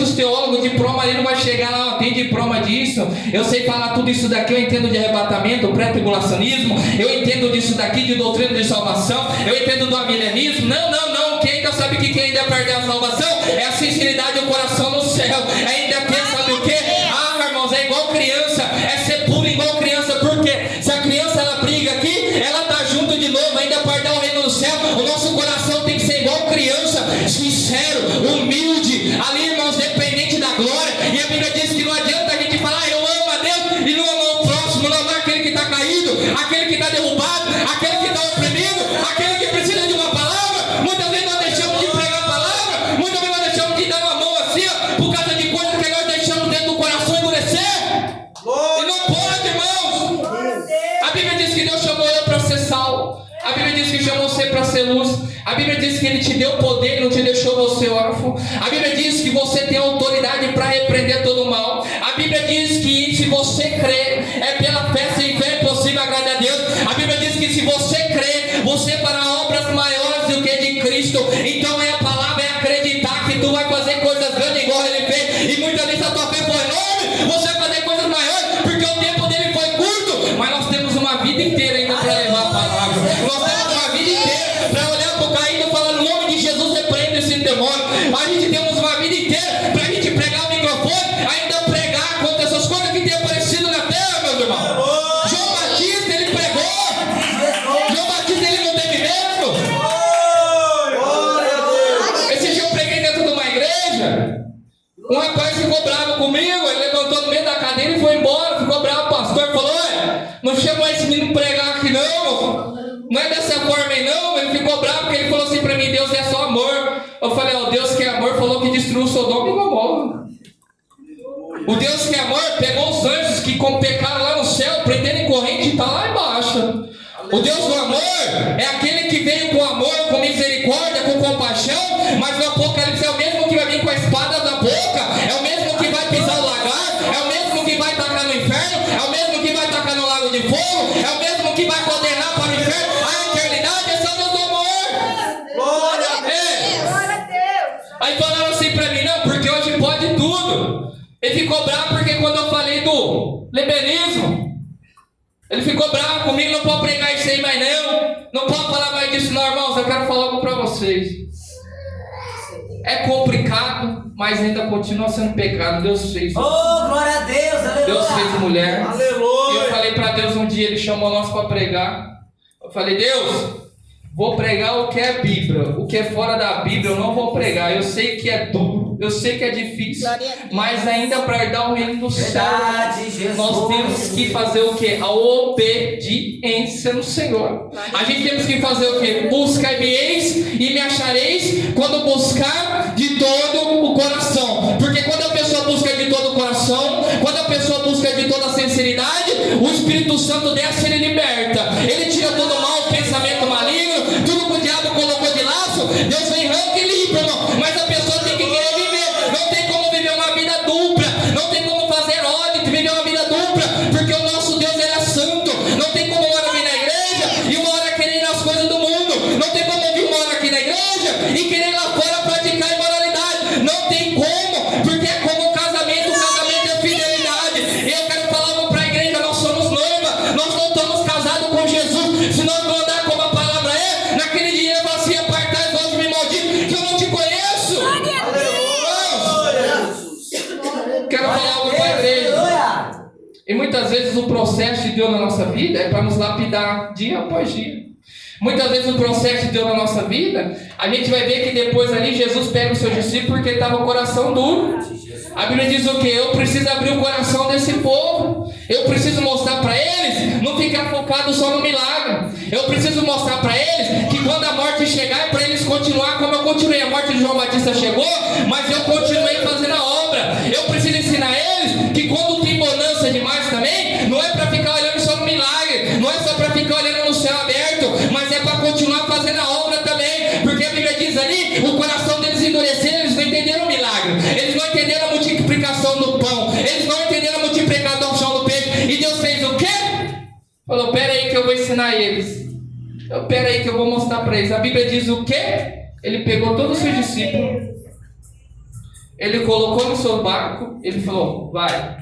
muitos teólogos, diploma ali não vai chegar lá, tem diploma disso, eu sei falar tudo isso daqui, eu entendo de arrebatamento, pré-tribulacionismo, eu entendo disso daqui, de doutrina de salvação, eu entendo do amilenismo. Não, quem ainda sabe que quem ainda perder a salvação é a sinceridade do coração no céu, ainda quer, sabe o que? Ah, irmãos, é igual criança, é ser puro igual criança, porque se a criança ela briga aqui, ela tá junto de novo, ainda para dar o reino do céu, o nosso coração tem que ser igual criança, sincero, humilde, ali, irmãos, dependente da glória. E a Bíblia diz que não adianta a gente falar, eu amo a Deus, e não amar o próximo, não amar aquele que está caído, aquele que está derrubado, aquele que está oprimido, aquele que precisa de uma palavra. Muitas vezes nós deixamos de pregar a palavra, muitas vezes nós deixamos de dar uma mão assim, ó, por causa de coisas que nós deixamos dentro do coração endurecer. E não pode, irmãos. A Bíblia diz que Deus chamou eu para ser sal. A Bíblia diz que chamou você para ser luz. A Bíblia diz que Ele te deu poder e não te deixou você órfão. A Bíblia diz que você tem autoridade para repreender todo o mal. A Bíblia diz que se você crer, é pela fé, sem fé é possível agradar a Deus. A Bíblia diz que se você crer, você fará obras maiores do que de Cristo. Então a palavra é acreditar que tu vai fazer coisas grandes igual Ele fez. E muitas vezes a tua fé foi enorme, você vai fazer coisas maiores, porque o tempo dele foi curto. Mas nós temos uma vida inteira ainda para levar a palavra. Nós temos uma vida inteira para olhar para o caído e falar, no nome de Jesus, repreenda esse demônio. A gente temos uma vida inteira para a gente pregar o microfone, ainda pregar contra essas coisas que tem aparecido na terra, meus irmãos. João Batista, ele pregou. João Batista, ele não teve medo. Esse dia eu preguei dentro de uma igreja. Um rapaz ficou bravo comigo, ele levantou no meio da cadeira e foi embora, ficou bravo. O pastor falou, não chama esse menino pregar aqui não. Não é dessa forma aí não. Ele ficou bravo porque ele falou assim para mim, Deus é só amor. Eu falei, Deus que é amor falou que destruiu Sodoma e Gomorra. O Deus que é amor pegou os anjos que pecaram lá no céu, prenderam em corrente e está lá embaixo. O Deus do amor é aquele que veio com amor, com misericórdia, com compaixão, mas no Apocalipse é o mesmo que vai vir com a espada na boca, é o mesmo que vai pisar o lagar, é o mesmo que vai tacar no inferno, é o mesmo que vai tacar no lago de fogo, é o mesmo que vai condenar para o inferno. A eternidade é só Deus do amor. Glória a Deus. Glória a Deus. Aí falaram assim para mim, não, porque hoje pode tudo. Ele ficou bravo porque quando eu falei do liberalismo, ele ficou bravo comigo, não pode pregar isso aí mais não pode falar mais disso não, irmãos. Eu quero falar algo para vocês. É complicado, mas ainda continua sendo pecado. Deus fez. Oh, glória a Deus, aleluia. Deus fez mulher. Aleluia. E eu falei para Deus um dia, Ele chamou nós para pregar. Eu falei, Deus, vou pregar o que é Bíblia. O que é fora da Bíblia eu não vou pregar. Eu sei que é duro, eu sei que é difícil, mas ainda para dar o reino do céu, Verdade, Jesus. nós temos que fazer o que? A obediência no Senhor. A gente temos que fazer o que? Buscar-me-eis e me achareis quando buscar de todo o coração. Porque quando a pessoa busca de todo o coração, quando a pessoa busca de toda a sinceridade, o Espírito Santo desce e Ele liberta. Ele tira todo o mal, o pensamento maligno, tudo que o diabo colocou de laço, Deus vem, arranca e limpa, irmão. Mas a pessoa tem que querer viver. Não tem como viver uma vida dupla, não tem como fazer audit, viver uma vida dupla, porque o nosso Deus era santo. Não tem como uma hora vir na igreja e uma hora querer ir nas coisas do mundo. Não tem como vir uma hora aqui na igreja e querer ir lá fora praticar imoralidade. Não tem como, porque é como o casamento é fidelidade. E eu quero falar algo para a igreja, nós somos noiva, nós não estamos casados com Jesus. Se nós não andar como a palavra é, naquele dia ele vai assim, apartai vós de mim maldito, que eu não te conheço. Quero falar algo para a igreja. E muitas vezes o processo de Deus na nossa vida é para nos lapidar dia após dia. Muitas vezes o processo de Deus na nossa vida, a gente vai ver que depois ali Jesus pega os seus discípulos porque estava o coração duro. A Bíblia diz o que? Eu preciso abrir o coração desse povo. Eu preciso mostrar para eles, não ficar focado só no milagre. Eu preciso mostrar para eles que quando a morte chegar é para eles continuar como eu continuei. A morte de João Batista chegou, mas eu continuei fazendo a obra. Eu preciso ensinar eles que quando tem bonança demais também, não é para ficar olhando só no milagre, não é só para ficar olhando no céu aberto, mas é para continuar fazendo a obra também. Porque a Bíblia diz ali, o coração deles endureceu, eles não entenderam o milagre, eles não entenderam a multiplicação do pão, eles não entenderam a multiplicação do peixe. E Deus fez o quê? Falou, pera aí que eu vou ensinar eles. Pera aí que eu vou mostrar para eles. A Bíblia diz o quê? Ele pegou todos os seus discípulos Ele colocou no seu barco, ele falou, vai.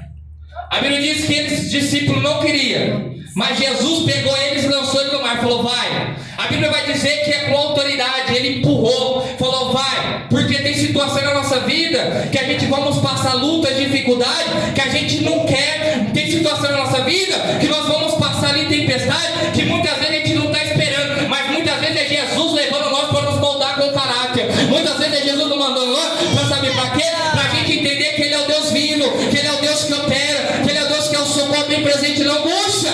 A Bíblia diz que esses discípulos não queriam, mas Jesus pegou eles e lançou eles no mar, falou, vai. A Bíblia vai dizer que é com autoridade, ele empurrou, falou, vai. Porque tem situação na nossa vida que a gente vamos passar lutas, dificuldades, que a gente não quer. Tem situação na nossa vida que nós vamos passar ali tempestade, que muitas vezes a gente não está esperando, mas muitas vezes é Jesus levando nós para nos moldar com caráter. Muitas vezes é Jesus nos mandando nós para saber para quê? Para a gente entender que Ele é o Deus vivo, que Ele é o Deus que opera, que Ele é o Deus que é o socorro bem presente na angústia.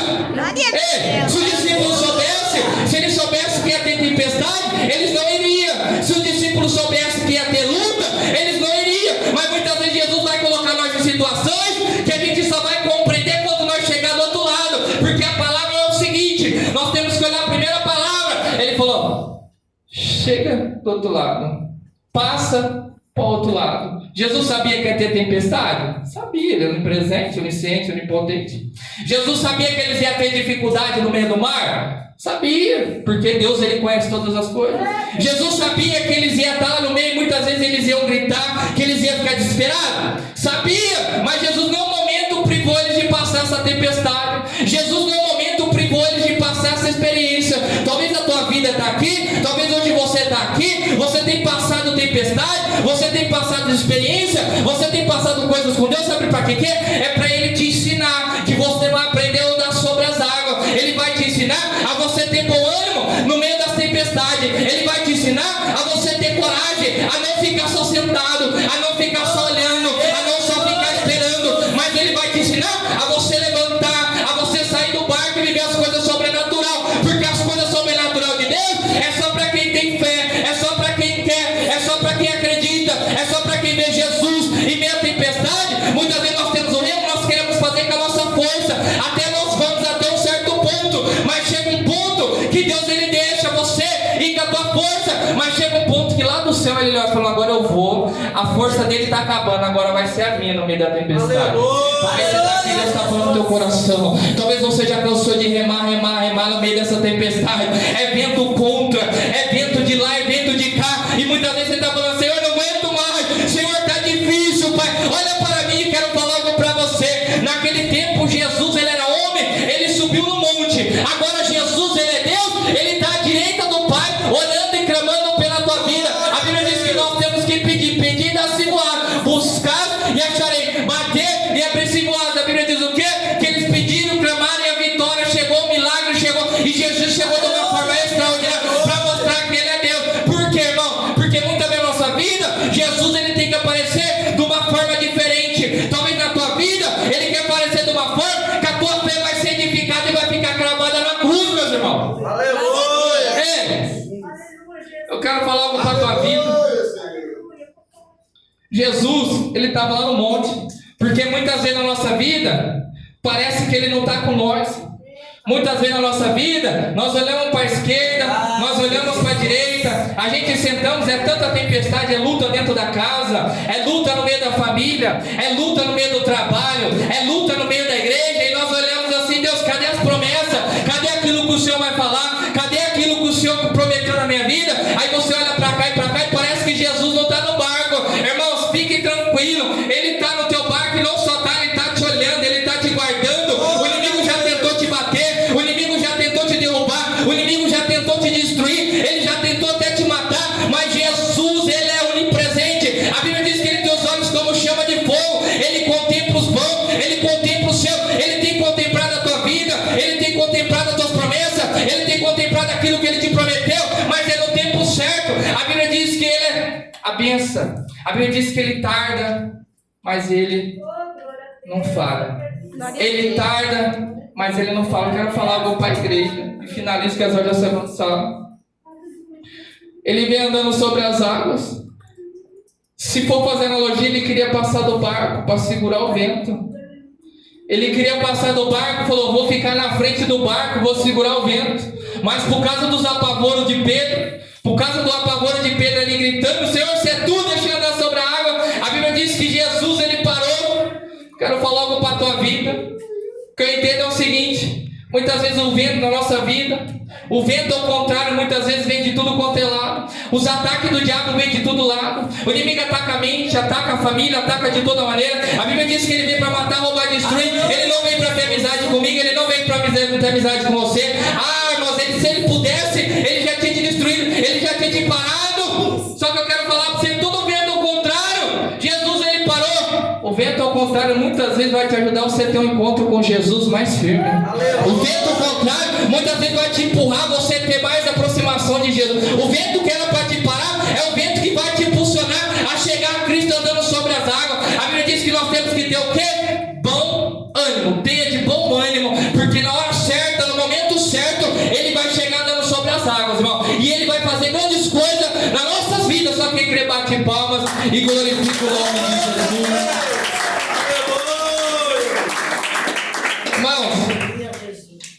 Ei, se os discípulos soubessem, se eles soubessem que ia ter tempestade, eles não iriam. Se os discípulos soubessem que ia ter luta, eles não iriam. Mas muitas vezes Jesus vai colocar nós em situações que a gente só vai compreender quando nós chegar do outro lado. Porque a palavra é o seguinte, nós temos que olhar a primeira palavra. Ele falou, chega do outro lado, passa para o outro lado. Jesus sabia que ia ter tempestade? Sabia, ele era onipresente, onisciente, onipotente. Jesus sabia que eles iam ter dificuldade no meio do mar? Sabia, porque Deus ele conhece todas as coisas. Jesus sabia que eles iam estar lá no meio e muitas vezes eles iam gritar, que eles iam ficar desesperados? Sabia, mas Jesus não momento privou eles de passar essa tempestade. Jesus não momento privou eles de passar essa experiência. Talvez a tua vida está aqui, talvez onde você está aqui, você tem passado tempestade, você tem passado experiência, você tem passado coisas com Deus, sabe para que é? É para Ele te ensinar, que você vai aprender a andar sobre as águas. Ele vai te ensinar a você ter bom ânimo no meio das tempestades. Ele vai te ensinar a você ter coragem, a não ficar só sentado, a não ficar só olhando, a não só ficar esperando, mas Ele vai te ensinar a você levantar, a você sair do barco e viver as coisas sobrenaturais, porque as coisas sobrenaturais de Deus é só para quem tem fé, é só para quem quer, é só para quem acredita, é só para quem vê Jesus. Em meio à tempestade, muitas vezes nós temos o erro, nós queremos fazer com a nossa força, até nós vamos até um certo ponto, mas chega um ponto que Deus ele deixa você ir com a tua força, mas chega um ponto que lá do céu ele olha e fala, agora eu vou, a força dele está acabando, agora vai ser a minha no meio da tempestade. Talvez você está aqui, Deus está falando no teu coração, talvez você já cansou de remar no meio dessa tempestade, é vento contra, é vento de lá, é vento de cá, e muitas vezes você está falando, Senhor, eu não aguento mais, Senhor, está difícil, Pai, olha para mim e quero falar algo para você. Naquele tempo Jesus ele era homem, ele subiu no monte, agora Jesus ele é Deus, ele está à direita do Pai, olhando e clamando pela tua vida. A Bíblia diz que nós temos que pedir e assim voar, buscar e acharei, bater e abrir-se-voar. A Bíblia diz o quê? Que eles pediram, clamaram e a vitória chegou, o milagre chegou, e Jesus chegou de uma forma extraordinária para mostrar que ele é Deus. Por quê, irmão? Porque muitas vezes na nossa vida, Jesus ele tem que aparecer de uma forma diferente. Talvez na tua vida, ele quer aparecer de uma forma que a tua fé vai ser edificada e vai ficar cravada na cruz, meus irmãos. Aleluia! É. Eu quero falar algo para a tua vida. Jesus, ele estava lá no monte, porque muitas vezes na nossa vida, parece que ele não está com nós. Muitas vezes na nossa vida, nós olhamos para a esquerda, nós olhamos para a direita, a gente sentamos, é tanta tempestade, é luta dentro da casa, é luta no meio da família, é luta no meio do trabalho, é luta no meio da igreja, e nós olhamos assim, Deus, cadê as promessas? Cadê aquilo que o Senhor vai falar? Cadê aquilo que o Senhor prometeu na minha vida? Aí você olha para cá e parece que Jesus não está no barco. Irmãos, fique tranquilo, Ele está no teu barco e não só está, Ele está te olhando, Ele está te guardando. O inimigo já tentou te bater, o inimigo já tentou te derrubar, o inimigo já tentou te destruir, ele já tentou até te matar, mas Jesus, ele é onipresente. A Bíblia diz que ele tem os olhos como chama de fogo, ele contempla os bons, ele contempla o céu, ele tem contemplado a tua vida, ele tem contemplado as tuas promessas, ele tem contemplado aquilo que ele te prometeu, mas é no tempo certo. A Bíblia diz que ele é a bênção, a Bíblia diz que ele tarda, mas ele não fala. Ele tarda, mas ele não fala. Eu quero falar algo para a igreja e finalizo que as horas já se avançaram. Ele vem andando sobre as águas. Se for fazer analogia, ele queria passar do barco para segurar o vento. Ele queria passar do barco, falou, vou ficar na frente do barco, vou segurar o vento. Mas por causa dos apavoros de Pedro, por causa do apavoro de Pedro ali gritando, Senhor, se é tu, deixa eu andar sobre a água. A Bíblia diz que Jesus, ele parou. Quero falar algo para a tua vida. O que eu entendo é o seguinte, muitas vezes o vento na nossa vida, O vento, ao contrário, muitas vezes vem de tudo quanto é lado. Os ataques do diabo vêm de todo lado. O inimigo ataca a mente, ataca a família, ataca de toda maneira. A Bíblia diz que ele vem para matar, roubar e destruir. Ele não vem para ter amizade comigo, ele não vem para ter amizade com você. Ah, irmãos, se ele pudesse, ele já tinha te destruído, ele já tinha te parado. Só que eu quero falar para você, todo vento ao contrário, Jesus ele parou. O vento ao contrário muitas vezes vai te ajudar você a ter um encontro com Jesus mais firme. O vento ao contrário muitas vezes vai te empurrar você a ter mais aproximação de Jesus. O vento que era para te parar é o vento que vai te impulsionar a chegar a Cristo andando sobre as águas. A Bíblia diz que nós temos que ter o quê? Bom ânimo. Tenha de bom ânimo, porque na hora certa, no momento certo, ele vai chegar andando sobre as águas, irmão. E ele vai fazer grandes coisas nas nossas vidas. Só quem crê bate palmas e glorifica o nome de Jesus. Irmãos,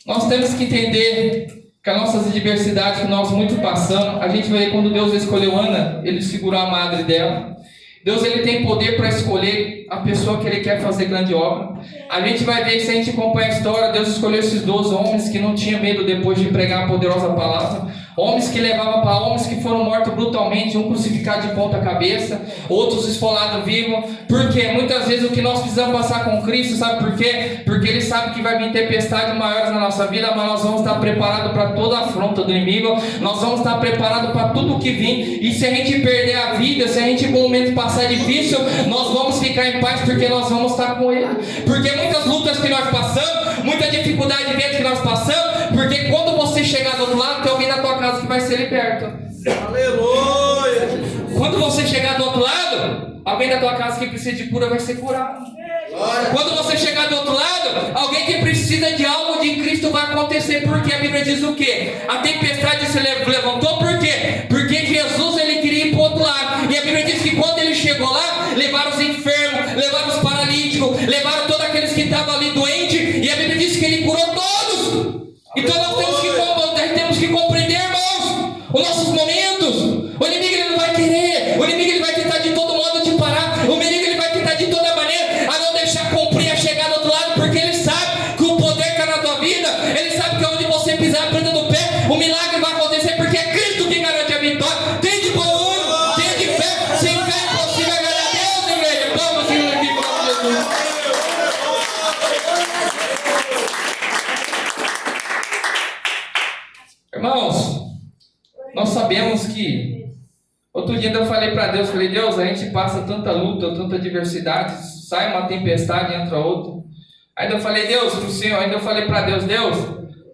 nós temos que entender que as nossas adversidades que nós muito passamos, a gente vai ver quando Deus escolheu Ana, ele segurou a madre dela. Deus ele tem poder para escolher a pessoa que ele quer fazer grande obra. A gente vai ver, se a gente acompanha a história, Deus escolheu esses 12 homens que não tinham medo depois de pregar a poderosa palavra. Homens que levavam para homens que foram mortos brutalmente, um crucificado de ponta cabeça, outros esfolados vivos. Por quê? Muitas vezes o que nós precisamos passar com Cristo, sabe por quê? Porque Ele sabe que vai vir tempestades maiores na nossa vida, mas nós vamos estar preparados para toda a afronta do inimigo, nós vamos estar preparados para tudo o que vir. E se a gente perder a vida, se a gente em algum momento passar difícil, nós vamos ficar em paz, porque nós vamos estar com Ele. Porque muitas lutas que nós passamos, muita dificuldade dentro que nós passamos, porque quando você chegar do outro lado, tem alguém na tua casa que vai ser liberto. Aleluia! Quando você chegar do outro lado, alguém da tua casa que precisa de cura vai ser curado. Quando você chegar do outro lado, alguém que precisa de algo de Cristo vai acontecer. Porque a Bíblia diz o quê? A tempestade se levantou, por quê? Porque Jesus ele queria ir para o outro lado. E a Bíblia diz que quando ele chegou lá, levaram os enfermos, levaram os paralíticos, levaram todos aqueles que estavam ali doentes. E a Bíblia diz que ele curou todos. Então nós temos que compreender, irmãos, os nossos momentos. O inimigo ele não vai querer, o inimigo ele vai tentar de todo modo te parar, o inimigo ele vai tentar de toda maneira a não deixar cumprir a chegada do outro lado, porque ele sabe que o poder está na tua vida, ele sabe que onde você pisar a planta do pé, o milagre vai acontecer, porque é Cristo que garante a vitória. Tem de bom ânimo, tem de fé, sem fé é possível agradar a Deus, igreja. Vamos, Senhor, aqui com Jesus. Irmãos, nós sabemos que outro dia eu falei para Deus, Deus, a gente passa tanta luta, tanta adversidade, sai uma tempestade, entra outra. Aí eu falei, Deus, pro Senhor, ainda eu falei para Deus,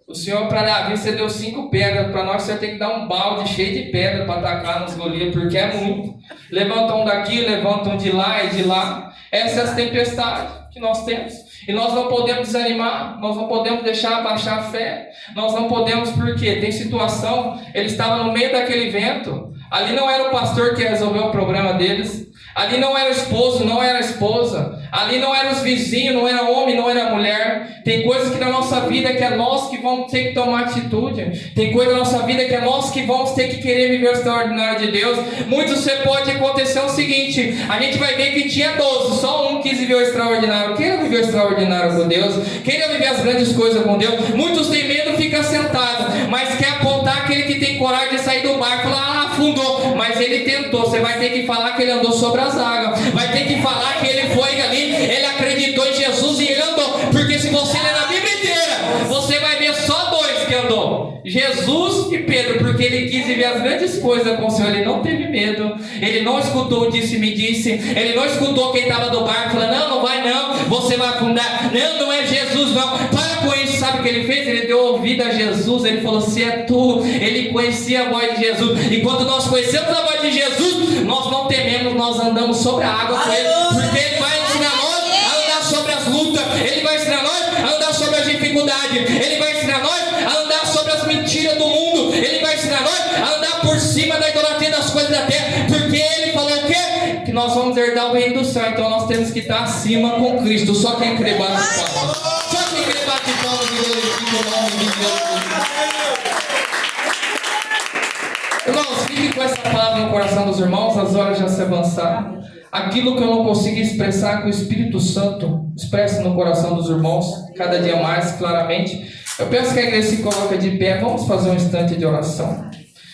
o Senhor para Davi, você deu 5 pedras, para nós você tem que dar um balde cheio de pedra para atacar nos Golias, porque é muito. Levanta um daqui, levanta um de lá e de lá. Essa é a tempestade que nós temos. E nós não podemos desanimar, nós não podemos deixar abaixar a fé, nós não podemos, porque tem situação, ele estava no meio daquele vento, ali não era o pastor que resolveu o problema deles, ali não era o esposo, não era a esposa, ali não eram os vizinhos, não era homem, não era mulher. Tem coisas que na nossa vida que é nós que vamos ter que tomar atitude, tem coisa na nossa vida que é nós que vamos ter que querer viver o extraordinário de Deus. Muitos você pode acontecer o seguinte, a gente vai ver que tinha 12, só um quis viver o extraordinário. Quem viver o extraordinário com Deus? Quem viver as grandes coisas com Deus? Muitos têm medo, fica sentado, mas quer apontar aquele que tem coragem de sair do barco e falar, afundou, mas ele tentou. Você vai ter que falar que ele andou sobre as águas, vai ter que falar que ele foi ali, ele acreditou em Jesus e ele andou. Porque se você ler a Bíblia inteira, você vai ver só 2 que andou, Jesus e Pedro, porque ele quis viver as grandes coisas com o Senhor. Ele não teve medo, ele não escutou o disse-me disse, ele não escutou quem estava do barco falando, não vai não, você vai afundar, não é Jesus não, para com isso. Sabe o que ele fez? Ele deu ouvido a Jesus, ele falou, se é tu. Ele conhecia a voz de Jesus, e quando nós conhecemos a voz de Jesus, nós não tememos, nós andamos sobre a água com ele, porque ele vai ensinar nós a andar sobre as lutas, ele vai ensinar nós a andar sobre as dificuldades, ele vai ensinar nós a andar sobre as mentiras do mundo, ele vai ensinar nós a andar por cima da idolatria das coisas da terra, porque ele falou o quê? Que nós vamos herdar o reino do céu. Então nós temos que estar acima com Cristo. Só quem crê bate palmas, só quem crê bate palmas e glorifica o nome de Deus. Irmãos, fique com essa palavra no coração dos irmãos, as horas já se avançaram. aquilo que eu não consigo expressar, que o Espírito Santo expresse no coração dos irmãos, cada dia mais claramente. Eu peço que a igreja se coloque de pé, vamos fazer um instante de oração.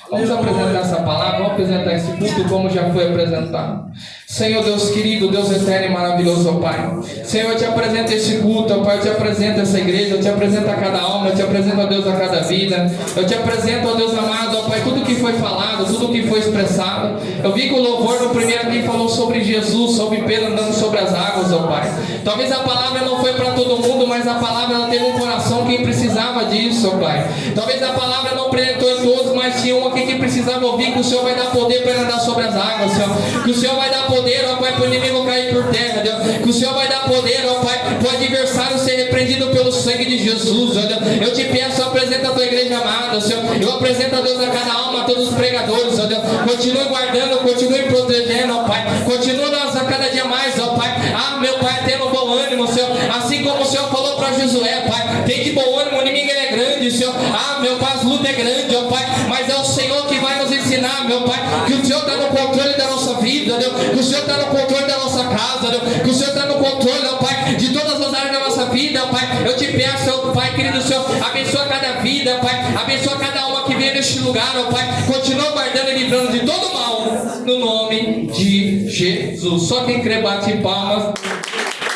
Vamos apresentar essa palavra, vamos apresentar esse culto como já foi apresentado. Senhor Deus querido, Deus eterno e maravilhoso, ó Pai. Senhor, eu te apresento esse culto, ó Pai, eu te apresento essa igreja, eu te apresento a cada alma, eu te apresento, ó Deus, a cada vida. Eu te apresento, ó Deus amado, ó Pai, tudo que foi falado, tudo que foi expressado. Eu vi que o louvor no primeiro ali falou sobre Jesus, sobre Pedro andando sobre as águas, ó Pai. Talvez a palavra não foi para todo mundo, mas a palavra ela teve um coração que precisava disso, ó Pai. Talvez a palavra não penetrou em todos, mas tinha um aqui que precisava ouvir que o Senhor vai dar poder para ele andar sobre as águas, Senhor. Que o Senhor vai dar poder, ó Pai, para o inimigo cair por terra, Deus. Que o Senhor vai dar poder, ó Pai, para o adversário ser repreendido pelo sangue de Jesus, ó Deus. Eu te peço, apresenta a tua igreja amada, Senhor. Eu apresento a Deus a cada alma, a todos os pregadores, ó Deus. Continue guardando, continue protegendo, ó Pai. Continue nós a cada dia mais, ó Pai. Ah, meu Pai, tendo bom ânimo, Senhor. Assim como o Senhor falou para Josué, Pai. Tem de bom ânimo, o inimigo ele é grande, Senhor. Ah, meu Pai, as lutas é grande, ó Pai. Mas é o Senhor que vai nos ensinar, meu Pai, que o Senhor está no controle da nossa vida, Deus. Que o Senhor está no controle da nossa casa, Deus. Que o Senhor está no controle, ó Pai, de todas as áreas da nossa vida, ó Pai. Eu te peço, ó Pai, querido Senhor, abençoa cada vida, Pai. Abençoa cada alma que vem neste lugar, ó Pai. Continua guardando e livrando de todo mal, no nome de Jesus. Só quem crê bate palmas,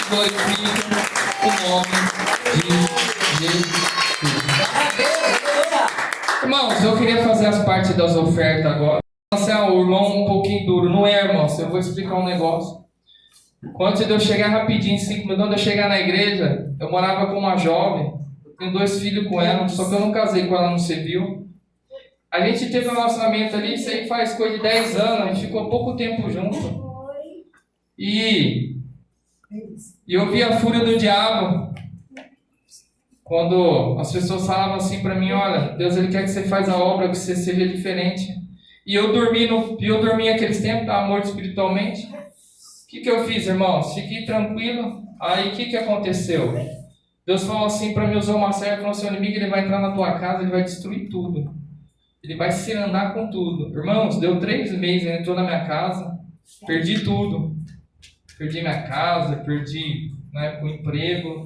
glorifica o nome de Jesus. Irmãos, eu queria fazer as partes das ofertas agora. Você é o irmão um pouquinho duro. Não é, irmãos? Eu vou explicar um negócio. Antes de eu chegar rapidinho, 5 minutos, quando eu chegar na igreja, eu morava com uma jovem. Eu tenho 2 filhos com ela, só que eu não casei com ela no civil. A gente teve um relacionamento ali, isso aí faz coisa de 10 anos. A gente ficou pouco tempo junto. E eu vi a fúria do diabo. Quando as pessoas falavam assim para mim, olha, Deus ele quer que você faça a obra, que você seja diferente. E eu dormi aqueles tempos, estava morto espiritualmente. O que eu fiz, irmãos? Fiquei tranquilo. Aí o que aconteceu? Deus falou assim para mim, usou uma serva, falou assim, o inimigo ele vai entrar na tua casa, ele vai destruir tudo. Ele vai se andar com tudo. Irmãos, deu 3 meses, ele entrou na minha casa, perdi tudo. Perdi minha casa, perdi, na época, o emprego.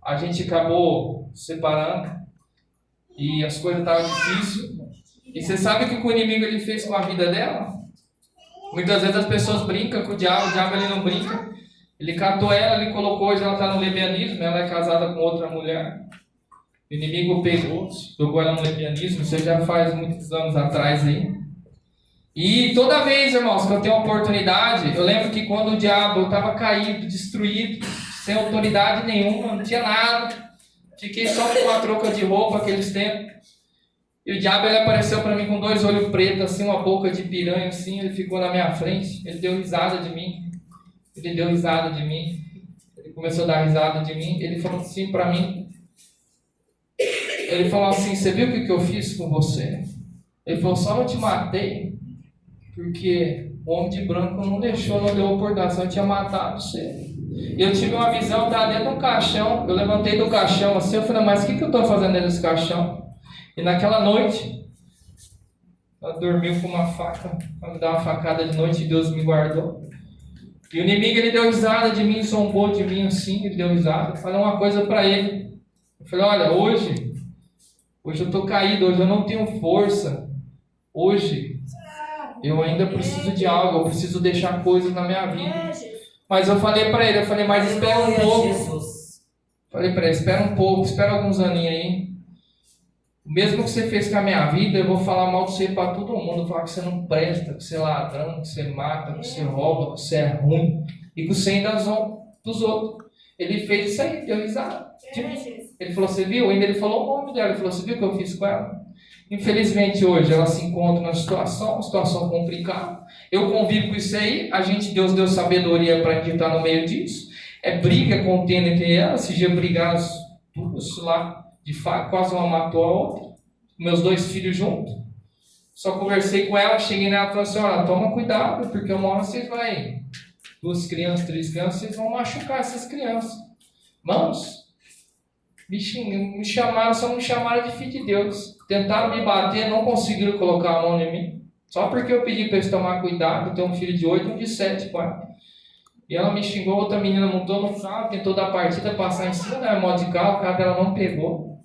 A gente acabou separando e as coisas estavam difíceis. E você sabe o que o inimigo ele fez com a vida dela? Muitas vezes as pessoas brincam com o diabo ele não brinca. Ele catou ela, ele colocou, hoje ela está no lesbianismo, ela é casada com outra mulher. O inimigo pegou, jogou ela no lesbianismo, isso já faz muitos anos atrás aí. E toda vez, irmãos, que eu tenho a oportunidade, eu lembro que quando o diabo estava caído, destruído, sem autoridade nenhuma, não tinha nada, fiquei só com uma troca de roupa aqueles tempos. E o diabo ele apareceu para mim com 2 olhos pretos, assim, uma boca de piranha, assim, ele ficou na minha frente, ele deu risada de mim. Ele começou a dar risada de mim, ele falou assim para mim, ele falou assim, você viu o que eu fiz com você? Ele falou, só não te matei, porque o homem de branco não deu oportunidade, eu tinha matado você. Eu tive uma visão, estava dentro do caixão, eu levantei do caixão assim, eu falei, mas o que eu estou fazendo dentro desse caixão? E naquela noite, ela dormiu com uma faca, ela me deu uma facada de noite e Deus me guardou. E o inimigo ele deu risada de mim, zombou de mim assim, ele deu risada. Eu falei uma coisa para ele, eu falei, olha, hoje eu estou caído, hoje eu não tenho força, hoje eu ainda preciso de algo, eu preciso deixar coisas na minha vida. Mas eu falei para ele, mas espera um pouco. Falei para ele, espera um pouco, espera alguns aninhos aí. Mesmo que você fez com a minha vida, eu vou falar mal de você para todo mundo. Falar que você não presta, que você é ladrão, que você mata, que você rouba, que você é ruim. E que você ainda zomba dos outros. Ele fez isso aí, deu risada. Ele falou, você viu? Ainda ele falou o nome dela. Ele falou, você viu o que eu fiz com ela? Infelizmente hoje ela se encontra numa situação complicada. Eu convivo com isso aí. Deus deu sabedoria para a gente estar no meio disso. É briga, contenda entre elas. Esse dia brigaram duas lá. De fato, quase uma matou a outra. Meus 2 filhos juntos. Só conversei com ela, cheguei nela e falei assim, olha, toma cuidado, porque uma hora vocês vão, 2 crianças, 3 crianças, vocês vão machucar essas crianças. Irmãos, me chamaram, só me chamaram de filho de Deus. Tentaram me bater, não conseguiram colocar a mão em mim. Só porque eu pedi para eles tomar cuidado, eu tenho um filho de 8 e um de 7, quase. E ela me xingou, outra menina montou no carro, tentou dar partida, passar em cima da moto de carro, o carro dela não pegou.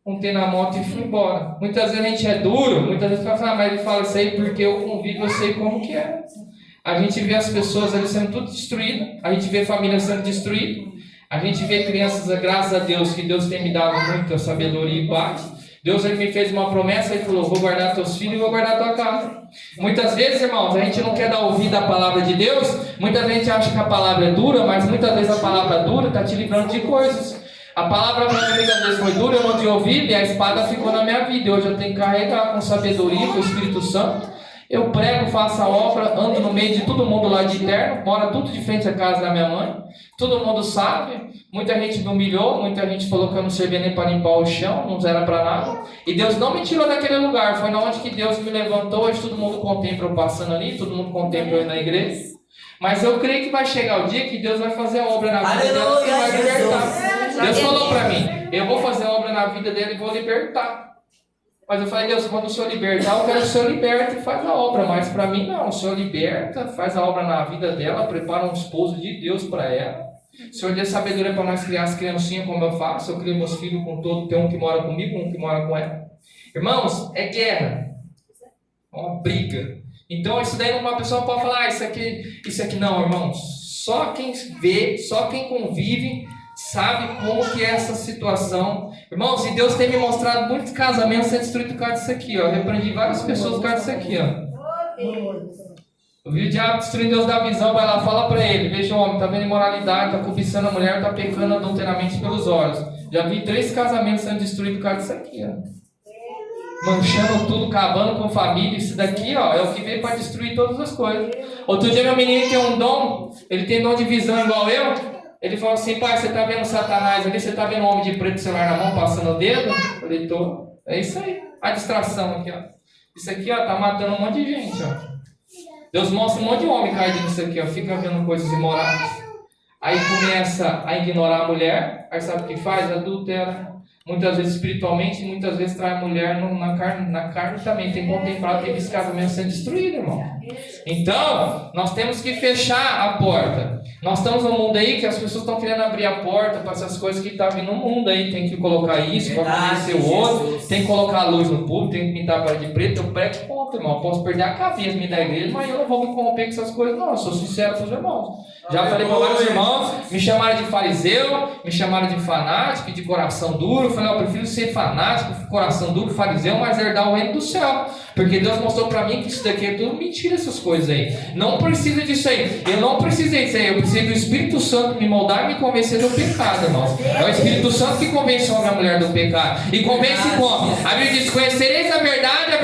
Montei na moto e fui embora. Muitas vezes a gente é duro, muitas vezes vai falar, mas ele fala isso aí porque eu convivo, eu sei como que é. A gente vê as pessoas ali sendo tudo destruídas, a gente vê família sendo destruída, a gente vê crianças, graças a Deus, que Deus tem me dado muita sabedoria e paz. Deus ele me fez uma promessa e falou, vou guardar teus filhos e vou guardar tua casa. Muitas vezes, irmãos, a gente não quer dar ouvido à palavra de Deus, muita gente acha que a palavra é dura, mas muitas vezes a palavra dura está te livrando de coisas. A palavra para mim muitas vezes foi dura, eu não tinha ouvido e a espada ficou na minha vida. Hoje eu tenho que carregar com sabedoria, com o Espírito Santo. Eu prego, faço a obra, ando no meio de todo mundo lá de terno, mora tudo de frente à casa da minha mãe. Todo mundo sabe, muita gente me humilhou, muita gente falou que eu não servia nem para limpar o chão, não era para nada. E Deus não me tirou daquele lugar, foi na onde que Deus me levantou. Hoje todo mundo contempla eu passando ali, todo mundo contempla eu na igreja. Mas eu creio que vai chegar o dia que Deus vai fazer a obra na vida dela e vai libertar. Deus falou para mim, eu vou fazer a obra na vida dela e vou libertar. Mas eu falei, Deus, quando o Senhor libertar, eu quero que o Senhor liberte e faz a obra. Mas para mim não, o Senhor liberta, faz a obra na vida dela, prepara um esposo de Deus para ela. O Senhor dê sabedoria para nós criar as criancinhas como eu faço. Eu crio meus filhos com todo, tem um que mora comigo, um que mora com ela. Irmãos, é guerra, é uma briga. Então isso daí uma pessoa pode falar, isso aqui não, irmãos. Só quem vê, só quem convive sabe como que é essa situação. Irmãos, e Deus tem me mostrado muitos casamentos sendo destruídos por causa disso aqui, ó. Eu repreendi várias pessoas por causa disso aqui, ó. Eu vi o diabo destruindo Deus da visão, vai lá, fala pra ele, veja o homem, tá vendo imoralidade, tá cobiçando a mulher, tá pecando adulteramente pelos olhos. Já vi 3 casamentos sendo destruídos por causa disso aqui, ó. Manchando tudo, acabando com família. Isso daqui, ó, é o que veio para destruir todas as coisas. Outro dia meu menino tem um dom, ele tem dom de visão igual eu. Ele falou assim, pai, você está vendo Satanás ali? Você está vendo um homem de preto celular na mão, passando o dedo? Eu falei, tô. É isso aí. A distração aqui, ó. Isso aqui, ó, tá matando um monte de gente, ó. Deus mostra um monte de homem caído nisso aqui, ó. Fica vendo coisas imorais. Aí começa a ignorar a mulher. Aí sabe o que faz? Adultera. Muitas vezes espiritualmente, muitas vezes trai a mulher na carne também. Tem contemplado, tem esse casamento sendo destruído, irmão. Então, nós temos que fechar a porta. Nós estamos num mundo aí que as pessoas estão querendo abrir a porta para essas coisas que estão vindo no mundo aí. Tem que colocar isso, para conhecer o outro, tem que colocar a luz no público, tem que pintar a parede de preto. Eu prego ponto, irmão. Eu posso perder a cabeça me da igreja, mas eu não vou me corromper com essas coisas, não. Eu sou sincero com os irmãos. Já falei para vários irmãos, me chamaram de fariseu, me chamaram de fanático, de coração duro. Eu falei, eu prefiro ser fanático, coração duro, fariseu, mas herdar o reino do céu. Porque Deus mostrou para mim que isso daqui é tudo mentira, essas coisas aí. Não precisa disso aí. Eu não precisei disso aí. Eu precisei do Espírito Santo me moldar e me convencer do pecado, irmãos. É o Espírito Santo que convence o homem e a mulher do pecado. E convence como? A Bíblia diz, conhecereis a verdade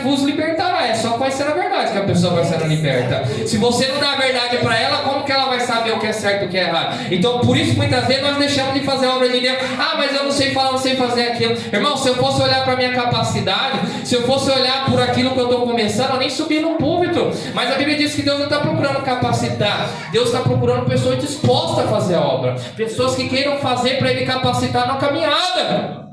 vos libertará. É só conhecer a verdade que a pessoa vai sendo liberta. Se você não dá a verdade para ela, como que ela vai saber o que é certo e o que é errado? Então, por isso, muitas vezes, nós deixamos de fazer a obra de Deus. Ah, mas eu não sei falar, não sei fazer aquilo. Irmão, se eu fosse olhar para a minha capacidade, se eu fosse olhar por aquilo que eu estou começando, eu nem subi no púlpito. Mas a Bíblia diz que Deus não está procurando capacitar. Deus está procurando pessoas dispostas a fazer a obra. Pessoas que queiram fazer para Ele capacitar na caminhada.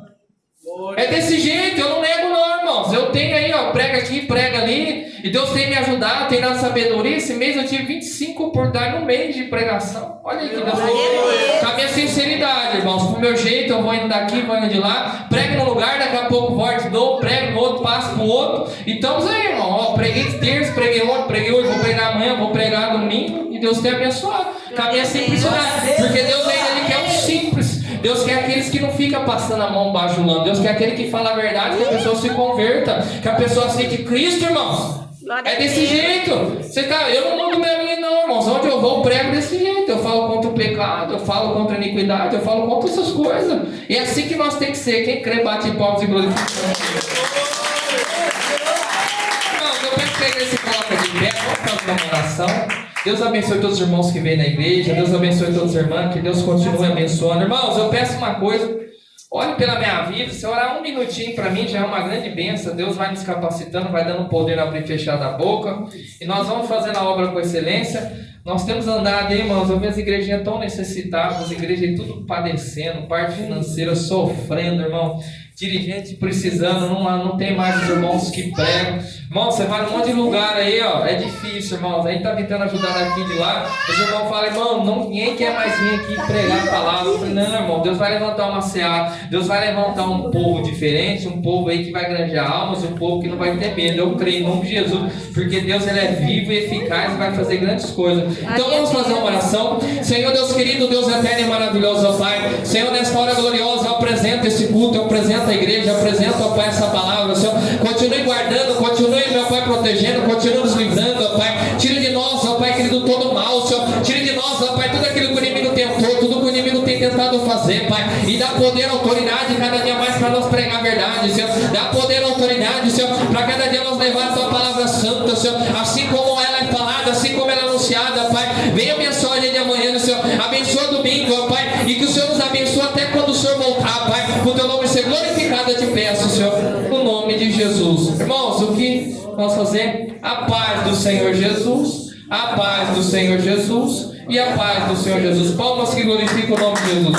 É desse jeito, eu não nego não, irmãos. Eu tenho aí, ó, prega aqui, prega ali. E Deus tem me ajudado, tem dado sabedoria. Esse mês eu tive 25 oportunidades no mês de pregação. Olha aí que Deus falou. Com a minha sinceridade, irmãos. Com o meu jeito, eu vou indo daqui, vou indo de lá. Prego num lugar, daqui a pouco volto, dou, prego no outro, passo pro outro. E estamos aí, irmão. Ó, preguei terça, preguei ontem, preguei hoje, vou pregar amanhã, vou pregar domingo. E Deus tem abençoado. Com a minha simplicidade. Porque Deus ainda Ele quer o simples. Deus quer aqueles que não ficam passando a mão bajulando. Deus quer aquele que fala a verdade, que a pessoa se converta, que a pessoa aceite Cristo, irmãos. É desse jeito. Eu não mudo minha linha, não, irmãos. Onde eu vou, eu prego desse jeito. Eu falo contra o pecado, eu falo contra a iniquidade, eu falo contra essas coisas. E é assim que nós temos que ser. Quem crê, bate palmas e glorifica. Irmãos, eu peço que a igreja se coloca de pé. Vamos fazer uma oração. Deus abençoe todos os irmãos que vêm na igreja. Deus abençoe todos os irmãos. Que Deus continue abençoando. Irmãos, eu peço uma coisa. Olhe pela minha vida. Se orar um minutinho para mim já é uma grande bênção. Deus vai nos capacitando, vai dando poder a abrir e fechar da boca. E nós vamos fazendo a obra com excelência. Nós temos andado, irmãos. Eu vejo as igrejinhas tão necessitadas. As igrejas tudo padecendo. Parte financeira sofrendo, irmão. dirigente precisando, não tem mais os irmãos que pregam. Irmão, você vai num monte de lugar aí, ó, é difícil, irmãos. A gente tá tentando ajudar daqui de lá. Os irmãos falam, irmão, ninguém quer mais vir aqui pregar a palavra. Eu falei, não, irmão, Deus vai levantar uma seara, Deus vai levantar um povo diferente, um povo aí que vai granjear almas, um povo que não vai ter medo. Eu creio em nome de Jesus, porque Deus ele é vivo e eficaz e vai fazer grandes coisas. Então vamos fazer uma oração. Senhor Deus querido, Deus eterno e maravilhoso, ó Pai. Senhor, nesta hora gloriosa, eu apresento esse culto, eu apresento a igreja, eu apresento, ó Pai, essa palavra, Senhor. Continue guardando, continue, meu Pai, protegendo, continue nos livrando, ó Pai. Tire de nós, ó Pai querido, todo mal, Senhor. Tire de nós, ó Pai, tudo aquilo que o inimigo tentou, tudo que o inimigo tem tentado fazer, Pai. E dá poder, autoridade cada dia mais para nós pregar a verdade, Senhor. Dá poder, autoridade, Senhor, para cada dia nós levar a Tua palavra santa, Senhor. Assim como ela é falada, assim como ela é anunciada, Pai. Venha abençoar a gente de amanhã, Senhor. Abençoa domingo, ó Pai. E que o Senhor nos abençoe até quando o Senhor voltar, Pai. O Teu nome ser glorificado, eu te peço, Senhor. No nome de Jesus. Irmãos, o que nós fazer? A paz do Senhor Jesus. A paz do Senhor Jesus. E a paz do Senhor Jesus. Palmas que glorificam o nome de Jesus.